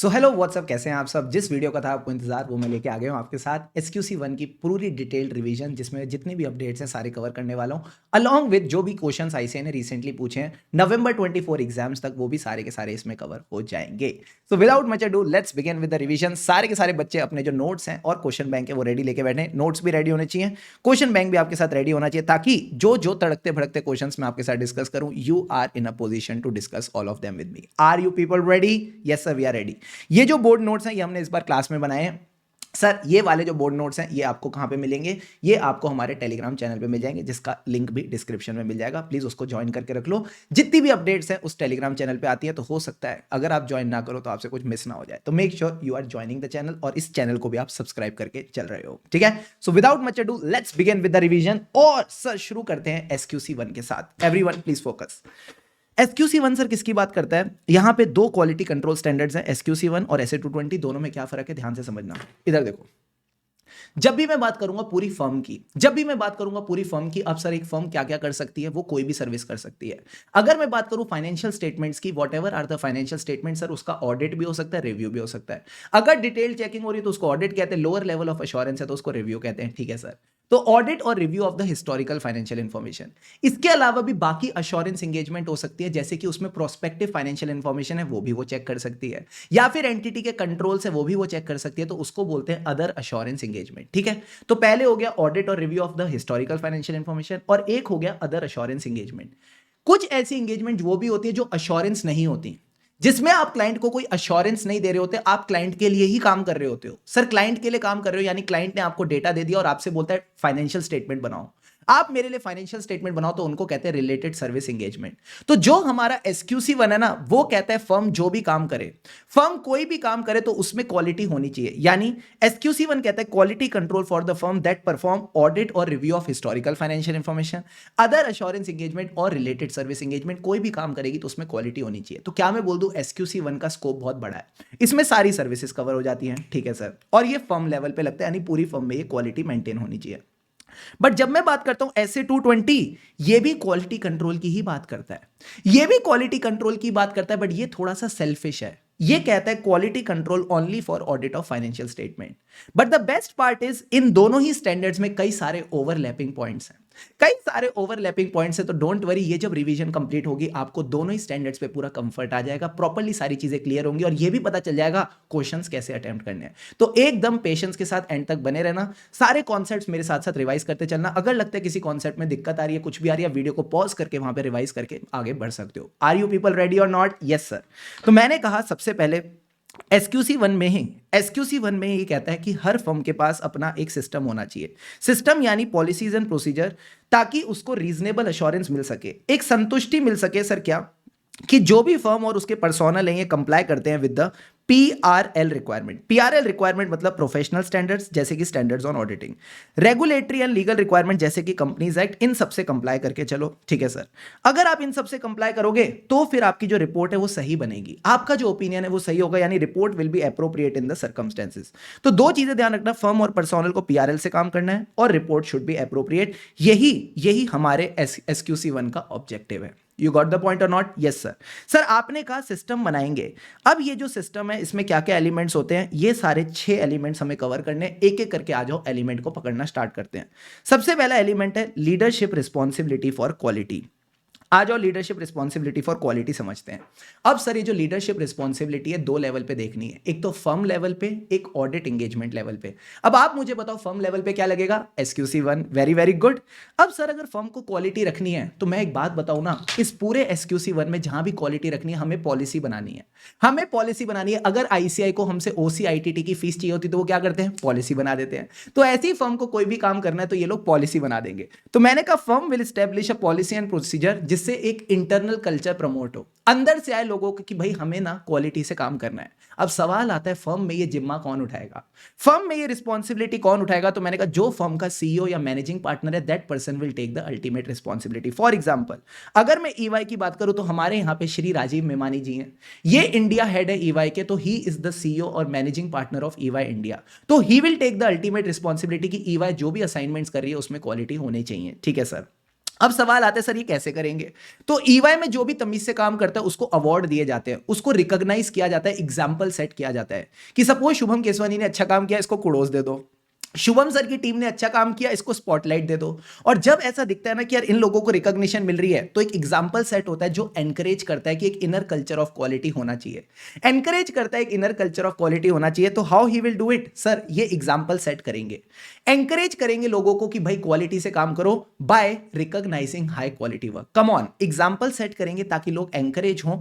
So hello what's up, कैसे हैं आप सब। जिस वीडियो का था आपको इंतजार वो मैं लेके आ गया हूँ आपके साथ SQC1 की पूरी डिटेल्ड रिवीजन, जिसमें जितने भी अपडेट्स हैं सारे कवर करने वाला हूँ, अलॉन्ग विद जो भी क्वेश्चंस ICAI ने रिसेंटली पूछे हैं नवंबर 24 एग्जाम्स तक, वो भी सारे के सारे इसमें कवर हो जाएंगे। So without much ado let's begin with the revision. सारे के सारे बच्चे अपने जो नोट्स हैं और क्वेश्चन बैंक है वो रेडी लेके बैठे। नोट्स भी रेडी होने चाहिए, क्वेश्चन बैंक भी आपके साथ रेडी होना चाहिए, ताकि जो जो तड़कते भड़कते क्वेश्चन मैं आपके साथ डिस्कस करूं, you are in a position to discuss all of them with me. Are you people ready? Yes sir, we are ready. ये जो बोर्ड नोट्स हैं ये हमने इस बार क्लास में बनाए हैं। सर ये वाले जो बोर्ड नोट्स हैं ये आपको कहां पे मिलेंगे? ये आपको हमारे टेलीग्राम चैनल पे मिल जाएंगे, जिसका लिंक भी डिस्क्रिप्शन में मिल जाएगा। प्लीज उसको ज्वाइन करके रख लो। जितनी भी अपडेट्स हैं उस टेलीग्राम चैनल पे आती है, तो हो सकता है अगर आप ज्वाइन ना करो तो आपसे कुछ मिस ना हो जाए। तो make sure you are joining the channel, और इस चैनल को भी आप सब्सक्राइब करके चल रहे हो, ठीक है। So without much ado let's begin with the revision. और सर शुरू करते हैं SQC1 के साथ। Everyone please focus. SQC1 sir किसकी बात करता है? यहां पे दो क्वालिटी कंट्रोल स्टैंडर्ड्स हैं, SQC1 और SA220। दोनों में क्या फर्क है ध्यान से समझना। इधर देखो, जब भी मैं बात करूंगा पूरी फर्म की, अब सर एक फर्म क्या क्या कर सकती है, वो कोई भी सर्विस कर सकती है। अगर मैं बात करूं फाइनेंशियल स्टेटमेंट्स की, whatever are the financial statement, sir उसका ऑडिट भी हो सकता है, रिव्यू भी हो सकता है। अगर डिटेल चेकिंग हो रही है तो उसको ऑडिट कहते हैं, लोअर लेवल ऑफ एश्योरेंस है तो उसको रिव्यू कहते हैं, ठीक है सर। तो ऑडिट और review of the historical financial information. इसके अलावा भी बाकी अश्योरेंस एंगेजमेंट हो सकती है, जैसे कि उसमें प्रोस्पेक्टिव फाइनेंशियल इंफॉर्मेशन है वो भी वो चेक कर सकती है, या फिर एंटिटी के कंट्रोल से वो भी वो चेक कर सकती है, तो उसको बोलते हैं अदर अश्योरेंस एंगेजमेंट, ठीक है। तो पहले हो गया ऑडिट और review of the historical financial information, और एक हो गया अदर अश्योरेंस एंगेजमेंट। कुछ ऐसी एंगेजमेंट वो भी होती है जो अश्योरेंस नहीं होती, जिसमें आप क्लाइंट को कोई अश्योरेंस नहीं दे रहे होते, आप क्लाइंट के लिए ही काम कर रहे होते हो। सर क्लाइंट के लिए काम कर रहे हो, यानी क्लाइंट ने आपको डेटा दे दिया और आपसे बोलता है फाइनेंशियल स्टेटमेंट बनाओ, आप मेरे लिए फाइनेंशियल स्टेटमेंट बनाओ, तो उनको कहते हैं रिलेटेड सर्विस एंगेजमेंट। तो जो हमारा SQC1 है ना, वो कहता है फर्म जो भी काम करे, फर्म कोई भी काम करे, तो उसमें क्वालिटी होनी चाहिए। यानी SQC1 कहता है quality control for the firm that perform audit और review of historical financial information, other assurance engagement और रिलेटेड सर्विस एंगेजमेंट। कोई भी काम करेगी तो उसमें क्वालिटी होनी चाहिए। तो क्या मैं बोल दूं, SQC1 का स्कोप बहुत बड़ा है, इसमें सारी सर्विसेज कवर हो जाती हैं, ठीक है सर। और ये फर्म लेवल पे लगता है, यानी पूरी फर्म में ये क्वालिटी मेंटेन होनी चाहिए। बट जब मैं बात करता हूं SA220, ये भी क्वालिटी कंट्रोल की ही बात करता है, बट ये थोड़ा सा सेल्फिश है। ये कहता है quality control only for audit of financial statement. But the best part is, इन दोनों ही स्टैंडर्ड्स में कई सारे ओवरलैपिंग पॉइंट्स हैं, तो डोंट वरी, ये जब रिवीजन कंप्लीट होगी आपको दोनों ही स्टैंडर्ड्स पे पूरा कंफर्ट आ जाएगा, प्रॉपर्ली सारी चीजें क्लियर होंगी, और ये भी पता चल जाएगा क्वेश्चंस कैसे अटेम्प्ट करने हैं। तो एकदम पेशेंस के साथ एंड तक बने रहना, सारे कॉन्सेप्ट्स मेरे साथ साथ रिवाइज करते चलना। अगर लगता है किसी कॉन्सेप्ट में दिक्कत आ रही है, कुछ भी आ रही है, वीडियो को पॉज करके वहां पे रिवाइज करके आगे बढ़ सकते हो। आर यू पीपल रेडी और नॉट? Yes sir. तो मैंने कहा सबसे पहले SQC1 में ये कहता है कि हर फर्म के पास अपना एक सिस्टम होना चाहिए। सिस्टम यानी पॉलिसीज एंड प्रोसीजर, ताकि उसको रीजनेबल अश्योरेंस मिल सके, एक संतुष्टि मिल सके। सर क्या? कि जो भी फर्म और उसके पर्सोनल है ये कंप्लाई करते हैं with the PRL requirement. PRL requirement मतलब प्रोफेशनल स्टैंडर्ड्स, जैसे कि standards on auditing, regulatory and legal requirement जैसे कि कंपनीज एक्ट, इन सबसे कंप्लाई करके चलो, ठीक है सर। अगर आप इन सबसे कंप्लाई करोगे तो फिर आपकी जो रिपोर्ट है वो सही बनेगी, आपका जो ओपिनियन है वो सही होगा, यानी report will be appropriate in the circumstances. तो दो चीजें ध्यान रखना, फर्म और पर्सोनल को PRL से काम करना है, और रिपोर्ट शुड बी एप्रोप्रिएट। यही हमारे SQC1 का ऑब्जेक्टिव है। यू गॉट द पॉइंट और नॉट? Yes sir. सर आपने कहा सिस्टम बनाएंगे। अब ये जो सिस्टम है इसमें क्या क्या एलिमेंट्स होते हैं, ये सारे 6 एलिमेंट्स हमें कवर करने हैं। एक एक करके आ जाओ, एलिमेंट को पकड़ना स्टार्ट करते हैं। सबसे पहला एलिमेंट है लीडरशिप रिस्पॉन्सिबिलिटी फॉर क्वालिटी। आ जाओ, लीडरशिप रिस्पॉन्सिबिलिटी फॉर क्वालिटी समझते हैं। अब सर ये जो लीडरशिप रिस्पॉन्सिबिलिटी है, 2 लेवल पे देखनी है, एक तो फर्म लेवल पे, एक ऑडिट एंगेजमेंट लेवल पे। अब आप मुझे बताओ फर्म लेवल पे क्या लगेगा? SQC1, very very good. अब सर अगर फर्म को क्वालिटी रखनी है, तो मैं एक बात बताऊं ना, इस पूरे SQC1 में जहां भी क्वालिटी रखनी है, हमें पॉलिसी बनानी है। अगर ICAI को हमसे OC-ITT की फीस चाहिए होती तो वो क्या करते हैं? पॉलिसी बना देते हैं। तो ऐसी फर्म को कोई भी काम करना है तो ये लोग पॉलिसी बना देंगे। तो मैंने कहा firm will establish a policy and procedure, जिससे एक इंटरनल कल्चर प्रमोट हो, अंदर से आए लोगों को कि भाई हमें ना क्वालिटी से काम करना है। अब सवाल आता है फर्म में ये जिम्मा कौन उठाएगा, फर्म में ये रिस्पॉन्सिबिलिटी कौन उठाएगा? तो मैंने कहा जो फर्म का CEO या मैनेजिंग पार्टनर है, that person will take the ultimate responsibility. For example, अगर मैं EY की बात करूं तो हमारे यहां पे श्री राजीव मेमानी जी हैं, ये इंडिया हेड है EY के, तो ही इज द CEO और managing partner of EY India. तो he will take the ultimate responsibility कि EY जो भी असाइनमेंट्स कर रही है उसमें क्वालिटी होनी चाहिए, ठीक है सर। अब सवाल आता है सर ये कैसे करेंगे? तो ईवाई में जो भी तमीज से काम करता है उसको अवार्ड दिए जाते हैं, उसको रिकॉग्नाइज किया जाता है, एग्जाम्पल सेट किया जाता है कि सपोज शुभम केसवानी ने अच्छा काम किया, इसको कुडोज दे दो। शुभम सर की टीम ने अच्छा काम किया, इसको स्पॉटलाइट दे दो। और जब ऐसा दिखता है ना कि यार इन लोगों को रिकॉग्निशन मिल रही है, तो एक एग्जांपल सेट होता है जो एनकरेज करता है कि एक इनर कल्चर ऑफ क्वालिटी होना चाहिए। एनकरेज करता है एक इनर कल्चर ऑफ क्वालिटी होना चाहिए। तो how he will do it sir? ये एग्जांपल सेट करेंगे, एनकरेज करेंगे लोगों को कि भाई क्वालिटी से काम करो by recognising high quality work. Come on, example set करेंगे ताकि लोग एनकरेज हों।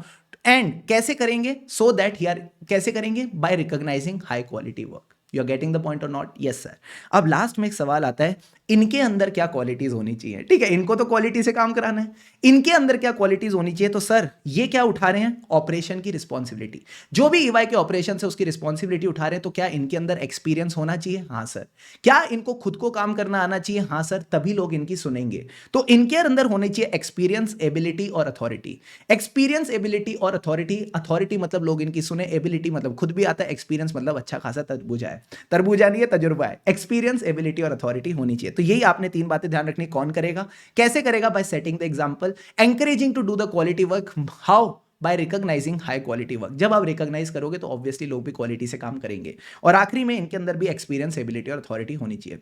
एंड कैसे करेंगे? सो दैट यार कैसे करेंगे? By recognising high quality work. You are getting the point और नॉट? Yes sir. अब लास्ट में एक सवाल आता है, इनके अंदर क्या क्वालिटीज होनी चाहिए? ठीक है, इनको तो क्वालिटी से काम कराना है, इनके अंदर क्या क्वालिटीज होनी चाहिए? तो सर ये क्या उठा रहे हैं? ऑपरेशन की रिस्पॉन्सिबिलिटी। जो भी ईवाई के ऑपरेशन से उसकी रिस्पॉन्सिबिलिटी उठा रहे हैं, तो क्या इनके अंदर एक्सपीरियंस होना चाहिए? हाँ सर। क्या इनको खुद को काम करना आना चाहिए? हाँ सर, तभी लोग इनकी सुनेंगे। तो इनके अंदर होनी चाहिए एक्सपीरियंस, एबिलिटी और अथॉरिटी। एक्सपीरियंस, एबिलिटी और अथॉरिटी। अथॉरिटी मतलब लोग इनकी सुने, एबिलिटी मतलब खुद भी आता है, एक्सपीरियंस मतलब अच्छा खासा तरबूजा है, तरबूजा नहीं है तजुर्बा है। एक्सपीरियंस, एबिलिटी और अथॉरिटी होनी चाहिए। तो यही आपने तीन बातें ध्यान रखनी। कौन करेगा? कैसे करेगा? By setting the example, encouraging to do the quality work. How? By recognising high quality work. जब आप रिकॉग्नाइज करोगे तो ऑब्वियसली लोग भी क्वालिटी से काम करेंगे। और आखिरी में इनके अंदर भी एक्सपीरियंस, एबिलिटी और अथॉरिटी होनी चाहिए।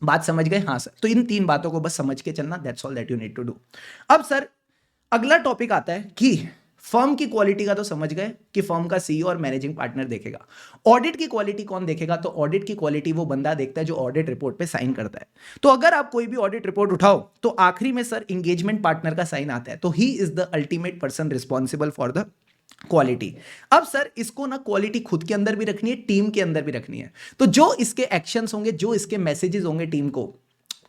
बात समझ गए? हाँ सर। तो इन तीन बातों को बस समझ के चलना, that's all that you need to do. अब सर अगला टॉपिक आता है कि फर्म की क्वालिटी का तो समझ गए कि फर्म का सीईओ और मैनेजिंग पार्टनर देखेगा। ऑडिट की क्वालिटी कौन देखेगा? तो ऑडिट की क्वालिटी वो बंदा देखता है जो ऑडिट रिपोर्ट पे साइन करता है। तो अगर आप कोई भी ऑडिट रिपोर्ट उठाओ तो आखिरी में सर इंगेजमेंट पार्टनर का साइन आता है। तो he is the ultimate person responsible for the quality. अब सर इसको ना क्वालिटी खुद के अंदर भी रखनी है, टीम के अंदर भी रखनी है। तो जो इसके एक्शंस होंगे, जो इसके मैसेजेस होंगे टीम को,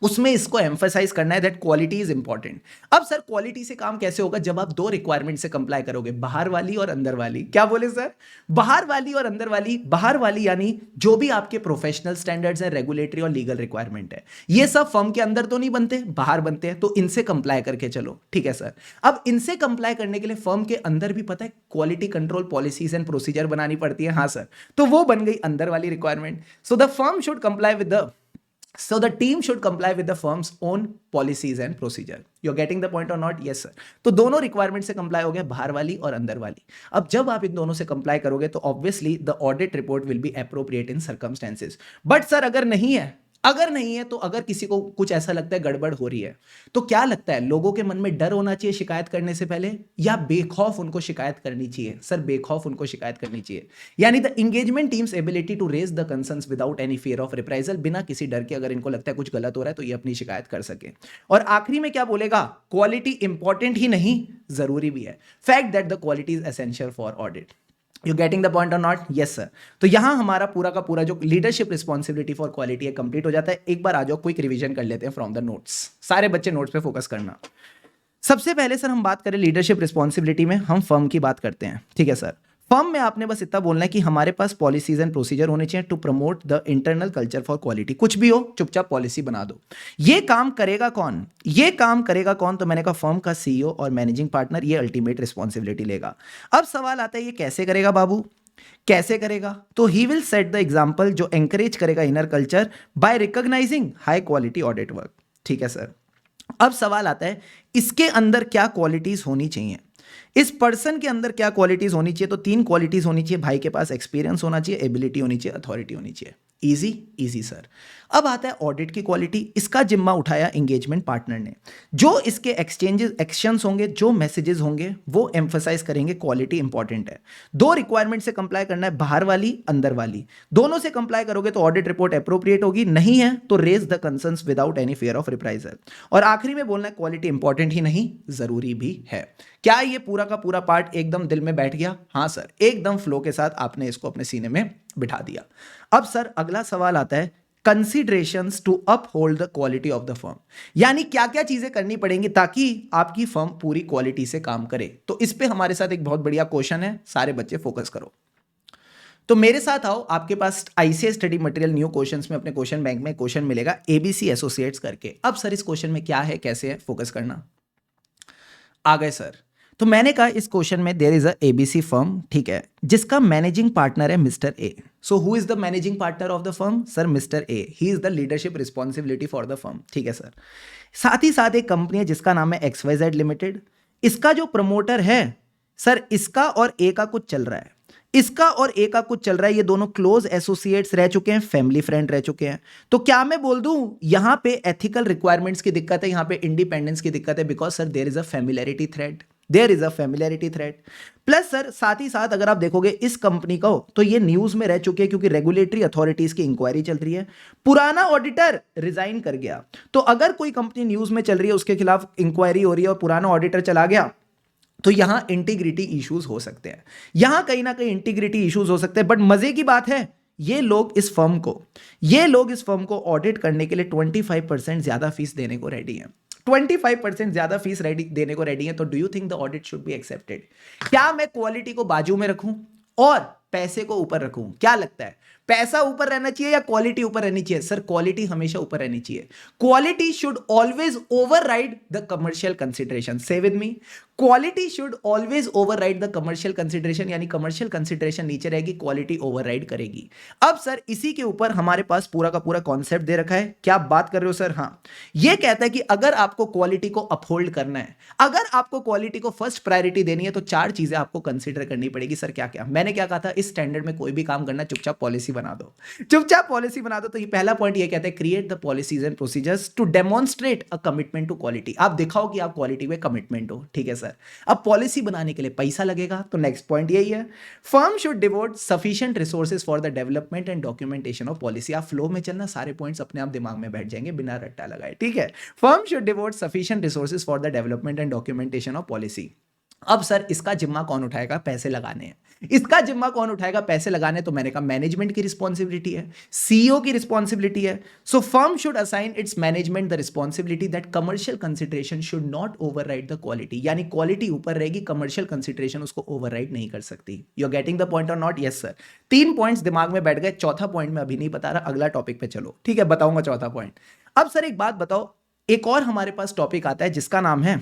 उसमें इसको एम्फसाइज करना है दैट क्वालिटी इज इंपॉर्टेंट। अब सर क्वालिटी से काम कैसे होगा? जब आप दो रिक्वायरमेंट से कंप्लाई करोगे, बाहर वाली और अंदर वाली। क्या बोले सर? बाहर वाली और अंदर वाली। बाहर वाली यानी जो भी आपके प्रोफेशनल स्टैंडर्ड्स है, रेगुलेटरी और लीगल रिक्वायरमेंट है, ये सब फर्म के अंदर तो नहीं बनते, बाहर बनते हैं। तो इनसे कंप्लाई करके चलो, ठीक है सर। अब इनसे कंप्लाई करने के लिए फर्म के अंदर भी पता है quality control policies and procedure बनानी पड़ती है। हाँ सर। तो वो बन गई अंदर वाली requirement. So the firm should comply with the So the team should comply with the firm's own policies and procedure. You're getting the point or not? Yes sir. तो दोनों रिक्वायरमेंट से कंप्लाई हो गया, बाहर वाली और अंदर वाली। अब जब आप इन दोनों से कंप्लाई करोगे तो obviously the audit report will be appropriate in circumstances. But sir अगर नहीं है, तो अगर किसी को कुछ ऐसा लगता है गड़बड़ हो रही है, तो क्या लगता है लोगों के मन में डर होना चाहिए शिकायत करने से पहले, या बेखौफ उनको शिकायत करनी चाहिए? सर बेखौफ उनको शिकायत करनी चाहिए। यानी the engagement team's ability to raise the concerns without any fear of reprisal. बिना किसी डर के अगर इनको लगता है कुछ गलत हो रहा है तो ये अपनी शिकायत कर सके। और आखिरी में क्या बोलेगा? क्वालिटी इंपॉर्टेंट ही नहीं, जरूरी भी है। Fact that the quality is essential for audit. You getting the point और नॉट? Yes sir. तो यहां हमारा पूरा का पूरा जो लीडरशिप रिस्पॉन्सिबिलिटी फॉर क्वालिटी है कंप्लीट हो जाता है। एक बार आ जाओ, क्विक रिवीजन कर लेते हैं फ्रॉम द नोट्स। सारे बच्चे नोट्स पे फोकस करना। सबसे पहले सर हम बात करें लीडरशिप रिस्पॉन्सिबिलिटी में, हम फर्म की बात करते हैं, ठीक है सर। फर्म में आपने बस इतना बोलना है कि हमारे पास पॉलिसीज एंड प्रोसीजर होने चाहिए to promote the internal culture for quality. कुछ भी हो चुपचाप पॉलिसी बना दो। ये काम करेगा कौन? ये काम करेगा कौन? तो मैंने कहा फर्म का सीईओ और मैनेजिंग पार्टनर ये अल्टीमेट रिस्पॉन्सिबिलिटी लेगा। अब सवाल आता है ये कैसे करेगा बाबू? कैसे करेगा? तो he will set the example जो एंकरेज करेगा inner culture by recognising high quality audit work, ठीक है सर। अब सवाल आता है इसके अंदर क्या क्वालिटीज होनी चाहिए? इस पर्सन के अंदर क्या क्वालिटीज होनी चाहिए? तो तीन क्वालिटीज होनी चाहिए। भाई के पास एक्सपीरियंस होना चाहिए, एबिलिटी होनी चाहिए, अथॉरिटी होनी चाहिए। Easy easy sir. अब आता है ऑडिट की क्वालिटी। इसका जिम्मा उठाया एंगेजमेंट पार्टनर ने। जो इसके एक्शंस होंगे, जो मैसेजेस होंगे, वो एम्फसाइज करेंगे क्वालिटी इंपॉर्टेंट है। दो रिक्वायरमेंट से कंप्लाई करना है, बाहर वाली, अंदर वाली। दोनों से कंप्लाई करोगे तो ऑडिट रिपोर्ट एप्रोप्रिएट होगी, नहीं है तो raise the concerns without any fear of reprisal. और आखिरी में बोलना है क्वालिटी इंपॉर्टेंट ही नहीं, जरूरी भी है। क्या ये पूरा का पूरा पार्ट एकदम दिल में बैठ गया? हाँ सर, एकदम फ्लो के साथ आपने इसको अपने सीने में बिठा दिया। अब सर अगला सवाल आता है considerations to uphold the quality of the firm. यानी क्या क्या चीजें करनी पड़ेंगी ताकि आपकी फर्म पूरी क्वालिटी से काम करे। तो इस पे हमारे साथ एक बहुत बढ़िया क्वेश्चन है, सारे बच्चे फोकस करो। तो मेरे साथ आओ, आपके पास ICS study material new questions में अपने क्वेश्चन बैंक में क्वेश्चन मिलेगा एबीसी एसोसिएट्स करके। अब सर इस क्वेश्चन में क्या है, कैसे है, फोकस करना। आ गए सर। तो मैंने कहा इस क्वेश्चन में there is a ABC firm, ठीक है, जिसका मैनेजिंग पार्टनर है mister A. So who is the managing partner of the firm? Sir mister A, he is the leadership responsibility for the firm. ठीक है सर। साथ ही साथ एक कंपनी है जिसका नाम है XYZ लिमिटेड। इसका जो प्रमोटर है सर, इसका और ए का कुछ चल रहा है, इसका और ए का कुछ चल रहा है, ये दोनों क्लोज एसोसिएट्स रह चुके हैं, फैमिली फ्रेंड रह चुके हैं। तो क्या मैं बोल दूं यहां पे एथिकल रिक्वायरमेंट्स की दिक्कत है, यहां पे इंडिपेंडेंस की दिक्कत है, because sir there is a familiarity thread, there is a familiarity thread. Plus sir साथ ही साथ अगर आप देखोगे इस कंपनी को, तो ये न्यूज में रह चुकी है क्योंकि रेगुलेटरी अथॉरिटीज की इंक्वायरी चल रही है, पुराना ऑडिटर रिजाइन कर गया। तो अगर कोई कंपनी न्यूज में चल रही है, उसके खिलाफ इंक्वायरी हो रही है और पुराना ऑडिटर चला गया, तो यहां इंटीग्रिटी इश्यूज हो सकते हैं, यहां कहीं ना कहीं इंटीग्रिटी इश्यूज हो सकते हैं। बट मजे की बात है, ये लोग इस फर्म को ऑडिट करने के लिए 25% ज्यादा फीस देने को रेडी हैं, 25% ज्यादा फीस रेडी देने को रेडी है। तो do you think the audit should be accepted? क्या मैं क्वालिटी को बाजू में रखूं और पैसे को ऊपर रखूं? क्या लगता है, पैसा ऊपर रहना चाहिए या क्वालिटी ऊपर रहनी चाहिए? सर क्वालिटी हमेशा ऊपर रहनी चाहिए। Quality should always override the commercial consideration. Say with me, quality should always override the commercial consideration, यानी कमर्शियल कंसिडरेशन नीचे रहेगी, क्वालिटी ओवरराइड करेगी। अब सर इसी के ऊपर हमारे पास पूरा का पूरा कॉन्सेप्ट दे रखा है। क्या बात कर रहे हो सर? हाँ, यह कहता है कि अगर आपको क्वालिटी को अपहोल्ड करना है, अगर आपको क्वालिटी को फर्स्ट प्रायोरिटी देनी है, तो 4 चीजें आपको कंसिडर करनी पड़ेगी। सर क्या क्या? मैंने क्या कहा था, इस स्टैंडर्ड में कोई भी काम करना, चुपचाप पॉलिसी बना दो, चुपचाप पॉलिसी बना दो। तो ये पहला पॉइंट ये कहता है, create the policies and procedures to demonstrate a commitment to quality. आप दिखाओ कि आप क्वालिटी में कमिटमेंट हो। ठीक है सर। अब पॉलिसी बनाने के लिए पैसा लगेगा, तो नेक्स्ट पॉइंट यही है, firm should devote sufficient resources for the development and documentation of policy. आप फ्लो में चलना, सारे पॉइंट्स अपने आप दिमाग में बैठ जाएंगे बिना रट्टा लगाए। ठीक है, firm should devote sufficient resources for the development and documentation of policy. अब सर इसका जिम्मा कौन उठाएगा? पैसे लगाने हैं। इसका जिम्मा कौन उठाएगा? पैसे लगाने। तो मैंने कहा मैनेजमेंट की रिस्पॉन्सिबिलिटी है, सीईओ की रिस्पॉन्सिबिलिटी है। So firm should assign its management the responsibility that commercial consideration should not override the quality, यानी क्वालिटी ऊपर रहेगी, कमर्शियल कंसिडरेशन उसको ओवरराइड नहीं कर सकती। You are getting the point और नॉट? Yes sir. 3 पॉइंट्स दिमाग में बैठ गए। चौथा पॉइंट मैं अभी नहीं बता रहा, अगला टॉपिक पे चलो। ठीक है, बताऊंगा चौथा पॉइंट। अब सर एक बात बताओ, एक और हमारे पास टॉपिक आता है जिसका नाम है,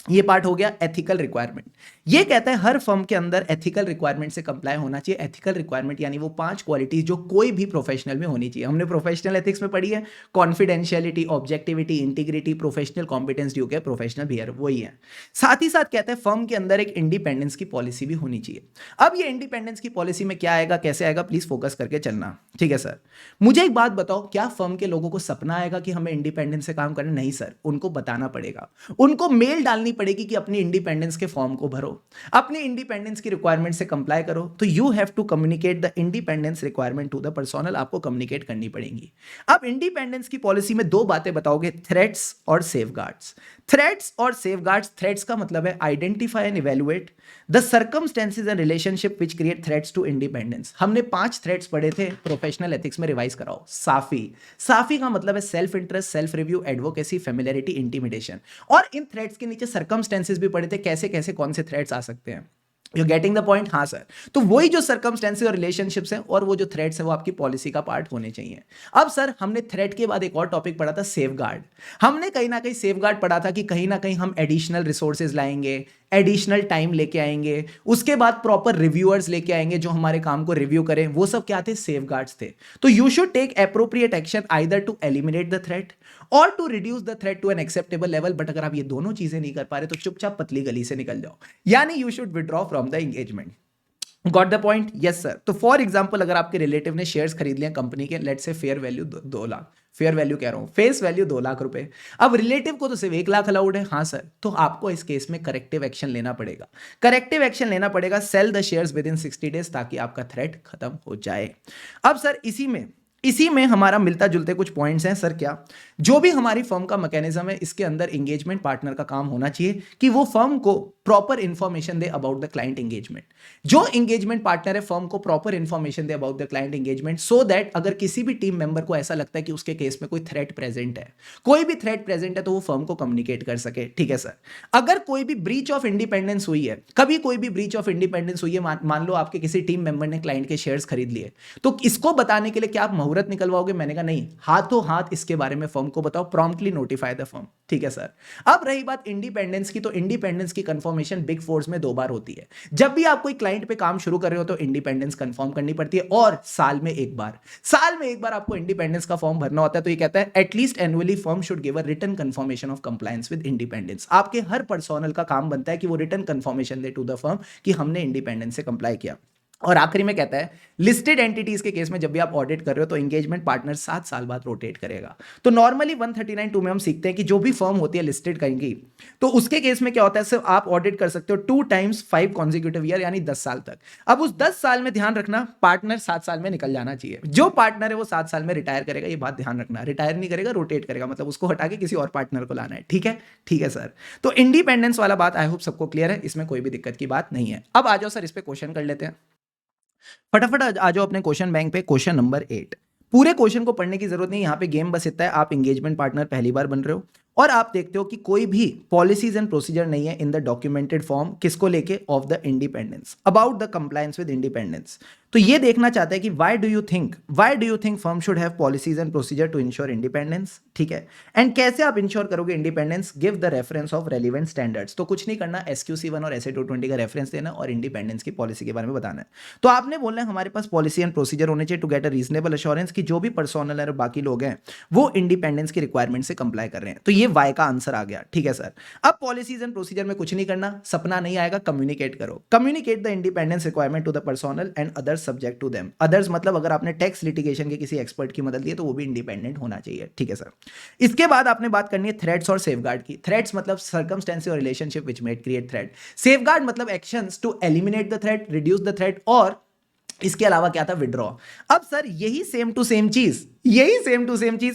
ये पार्ट हो गया एथिकल रिक्वायरमेंट। ये कहता है हर फर्म के अंदर एथिकल रिक्वायरमेंट से कंप्लाई होना चाहिए। एथिकल रिक्वायरमेंट यानी वो 5 क्वालिटीज जो कोई भी प्रोफेशनल में होनी चाहिए। हमने प्रोफेशनल एथिक्स में पढ़ी है, confidentiality, objectivity, integrity, professional competence, due के प्रोफेशनल बिहेवियर, वही है। साथ ही साथ कहता है फर्म के अंदर एक इंडिपेंडेंस की पॉलिसी भी होनी चाहिए। अब ये इंडिपेंडेंस की पॉलिसी में क्या आएगा, कैसे आएगा, प्लीज फोकस करके चलना। ठीक है सर। मुझे एक बात बताओ, क्या फर्म के लोगों को सपना आएगा कि हमें इंडिपेंडेंस से काम करना? नहीं सर, उनको बताना पड़ेगा, उनको मेल डालनी पड़ेगी कि अपनी इंडिपेंडेंस के फॉर्म को भरो, अपनी इंडिपेंडेंस की रिक्वायरमेंट से कंप्लाई करो। तो you have to communicate the independence requirement to the personal, आपको कम्युनिकेट करनी पड़ेगी। अब इंडिपेंडेंस की पॉलिसी में 2 बातें बताओगे, थ्रेट्स और सेफगार्ड्स। थ्रेट्स और सेफगार्ड्स, थ्रेट्स का मतलब है identify and evaluate the circumstances and relationship which create threats to independence. हमने 5 थ्रेट्स पढ़े थे प्रोफेशनल एथिक्स में, रिवाइज कराओ। साफी, साफी का मतलब है self interest, self review, advocacy, familiarity, intimidation. और इन थ्रेट्स के नीचे सर्कमस्टेंसेस भी पढ़े थे, कैसे कैसे कौन से थ्रेट्स आ सकते हैं। You getting the point? हाँ सर। तो वही जो सर्कमस्टेंसेस और रिलेशनशिप्स हैं और वो जो थ्रेट्स है वो आपकी पॉलिसी का पार्ट होने चाहिए। अब सर हमने थ्रेट के बाद एक और टॉपिक पढ़ा था, सेफगार्ड। हमने कहीं ना कहीं सेफगार्ड पढ़ा था कि कहीं ना कहीं हम एडिशनल रिसोर्सेज लाएंगे, एडिशनल टाइम लेके आएंगे, उसके बाद प्रॉपर रिव्यूअर्स लेके आएंगे जो हमारे काम को रिव्यू करें। वो सब क्या थे? सेफगार्ड्स थे। तो you should take appropriate action either to eliminate the threat और to reduce the threat to an acceptable level. But अगर आप ये दोनों चीजें नहीं कर पा रहे तो चुपचाप पतली गली से निकल जाओ, यानी you should withdraw from the engagement. Got the point? Yes sir. तो फॉर एग्जांपल अगर आपके रिलेटिव ने शेयर्स खरीद लिया कंपनी के, let's say fair value 2 lakh, fair value कह रहा हूं, फेस वैल्यू 2 लाख रुपए। अब रिलेटिव को तो सिर्फ 1 लाख अलाउड है। हाँ सर। तो आपको इस केस में करेक्टिव एक्शन लेना पड़ेगा, करेक्टिव एक्शन लेना पड़ेगा, sell the shares within 60 days, ताकि आपका थ्रेट खत्म हो जाए। अब सर इसी में हमारा मिलता जुलते कुछ पॉइंट्स हैं। सर क्या? जो भी हमारी फर्म का मैकेनिज्म है, इसके अंदर एंगेजमेंट पार्टनर का काम होना चाहिए कि वो फर्म को proper information they about the client engagement. जो एंगेजमेंट पार्टनर है फर्म को proper information they about the client engagement, so that अगर किसी भी टीम मेंबर को ऐसा लगता है कि उसके केस में कोई थ्रेट प्रेजेंट है, कोई भी थ्रेट प्रेजेंट है, तो वो फर्म को कम्युनिकेट कर सके। ठीक है सर। अगर कोई भी ब्रीच ऑफ इंडिपेंडेंस हुई है, कभी कोई भी ब्रीच ऑफ इंडिपेंडेंस हुई है, मान लो आपके किसी टीम मेंबर ने क्लाइंट के शेयर्स खरीद लिए, तो इसको बताने के लिए क्या आप मुहूर्त निकलवाओगे? मैंने कहा नहीं, हाथों हाथ इसके बारे में फर्म को बताओ, प्रॉम्प्टली नोटिफाई द फर्म। ठीक है सर। अब रही बात इंडिपेंडेंस की, तो इंडिपेंडेंस की कंफर्मेशन बिग फोर्स में 2 बार होती है। जब भी आप कोई क्लाइंट पे काम शुरू कर रहे हो तो इंडिपेंडेंस कंफर्म करनी पड़ती है, और साल में एक बार आपको इंडिपेंडेंस का फॉर्म भरना होता है। तो ये कहता है at least annually firm should give a written confirmation of compliance with independence. आपके हर पर्सनल का काम बनता है कि वो रिटन कंफर्मेशन दे टू द फर्म कि हमने इंडिपेंडेंस से कंप्लाई किया। और आखिरी में कहता है लिस्टेड एंटिटीज के केस में जब भी आप ऑडिट कर रहे हो तो एंगेजमेंट पार्टनर 7 साल बाद रोटेट करेगा। तो नॉर्मली 139(2) में हम सीखते हैं कि जो भी फर्म होती है लिस्टेड करेंगी, तो उसके केस में क्या होता है, सिर्फ आप ऑडिट कर सकते हो 2 times 5 consecutive ईयर, यानी 10 साल तक। अब उस 10 साल में ध्यान रखना पार्टनर 7 साल में निकल जाना चाहिए। जो पार्टनर है वो 7 साल में रिटायर करेगा, ये बात ध्यान रखना। रिटायर नहीं करेगा, रोटेट करेगा, मतलब उसको हटा के किसी और पार्टनर को लाना है। ठीक है, ठीक है सर। तो इंडिपेंडेंस वाला बात आई होप सबको क्लियर है, इसमें कोई भी दिक्कत की बात नहीं है। अब आ जाओ सर, इस पे क्वेश्चन कर लेते हैं। फटाफट आ जाओ अपने क्वेश्चन बैंक पे। Question number 8। पूरे क्वेश्चन को पढ़ने की जरूरत नहीं, यहाँ पे गेम बस इतना है, आप एंगेजमेंट पार्टनर पहली बार बन रहे हो और आप देखते हो कि कोई भी पॉलिसीज एंड प्रोसीजर नहीं है इन द डॉक्यूमेंटेड फॉर्म, किसको लेके, of the independence, about the compliance with independence. तो ये देखना चाहते हैं कि why do you think firm should have policies and procedure to ensure independence. ठीक है, एंड कैसे आप इंश्योर करोगे independence, give the reference of relevant standards. तो कुछ नहीं करना, SQC1 और SA220 का रेफरेंस देना और इंडिपेंडेंस की पॉलिसी के बारे में बताना है। तो आपने बोलना है हमारे पास पॉलिसी एंड प्रोसीजर होने चाहिए to get a reasonable assurance कि जो भी पर्सनल और बाकी लोग हैं वो इंडिपेंडेंस की रिक्वायरमेंट से कंप्लाई कर रहे हैं। तो ये वाई का आंसर आ गया। ठीक है सर। अब पॉलिसीज एंड प्रोसीजर में कुछ नहीं करना, सपना नहीं आएगा, कम्युनिकेट करो। Communicate the independence requirement to the personal and others subject to them. Others मतलब अगर आपने टैक्स लिटिगेशन के किसी एक्सपर्ट की मदद ली है तो वो भी इंडिपेंडेंट होना चाहिए। ठीक है सर। इसके बाद आपने बात करनी है थ्रेट्स और सेफगार्ड की। थ्रेट्स मतलब सर्कमस्टेंसेस और relationship which made create threat. Safeguard मतलब actions to eliminate the threat, reduce the threat, और इसके अलावा क्या था, विड्रॉ। अब सर यही सेम टू सेम चीज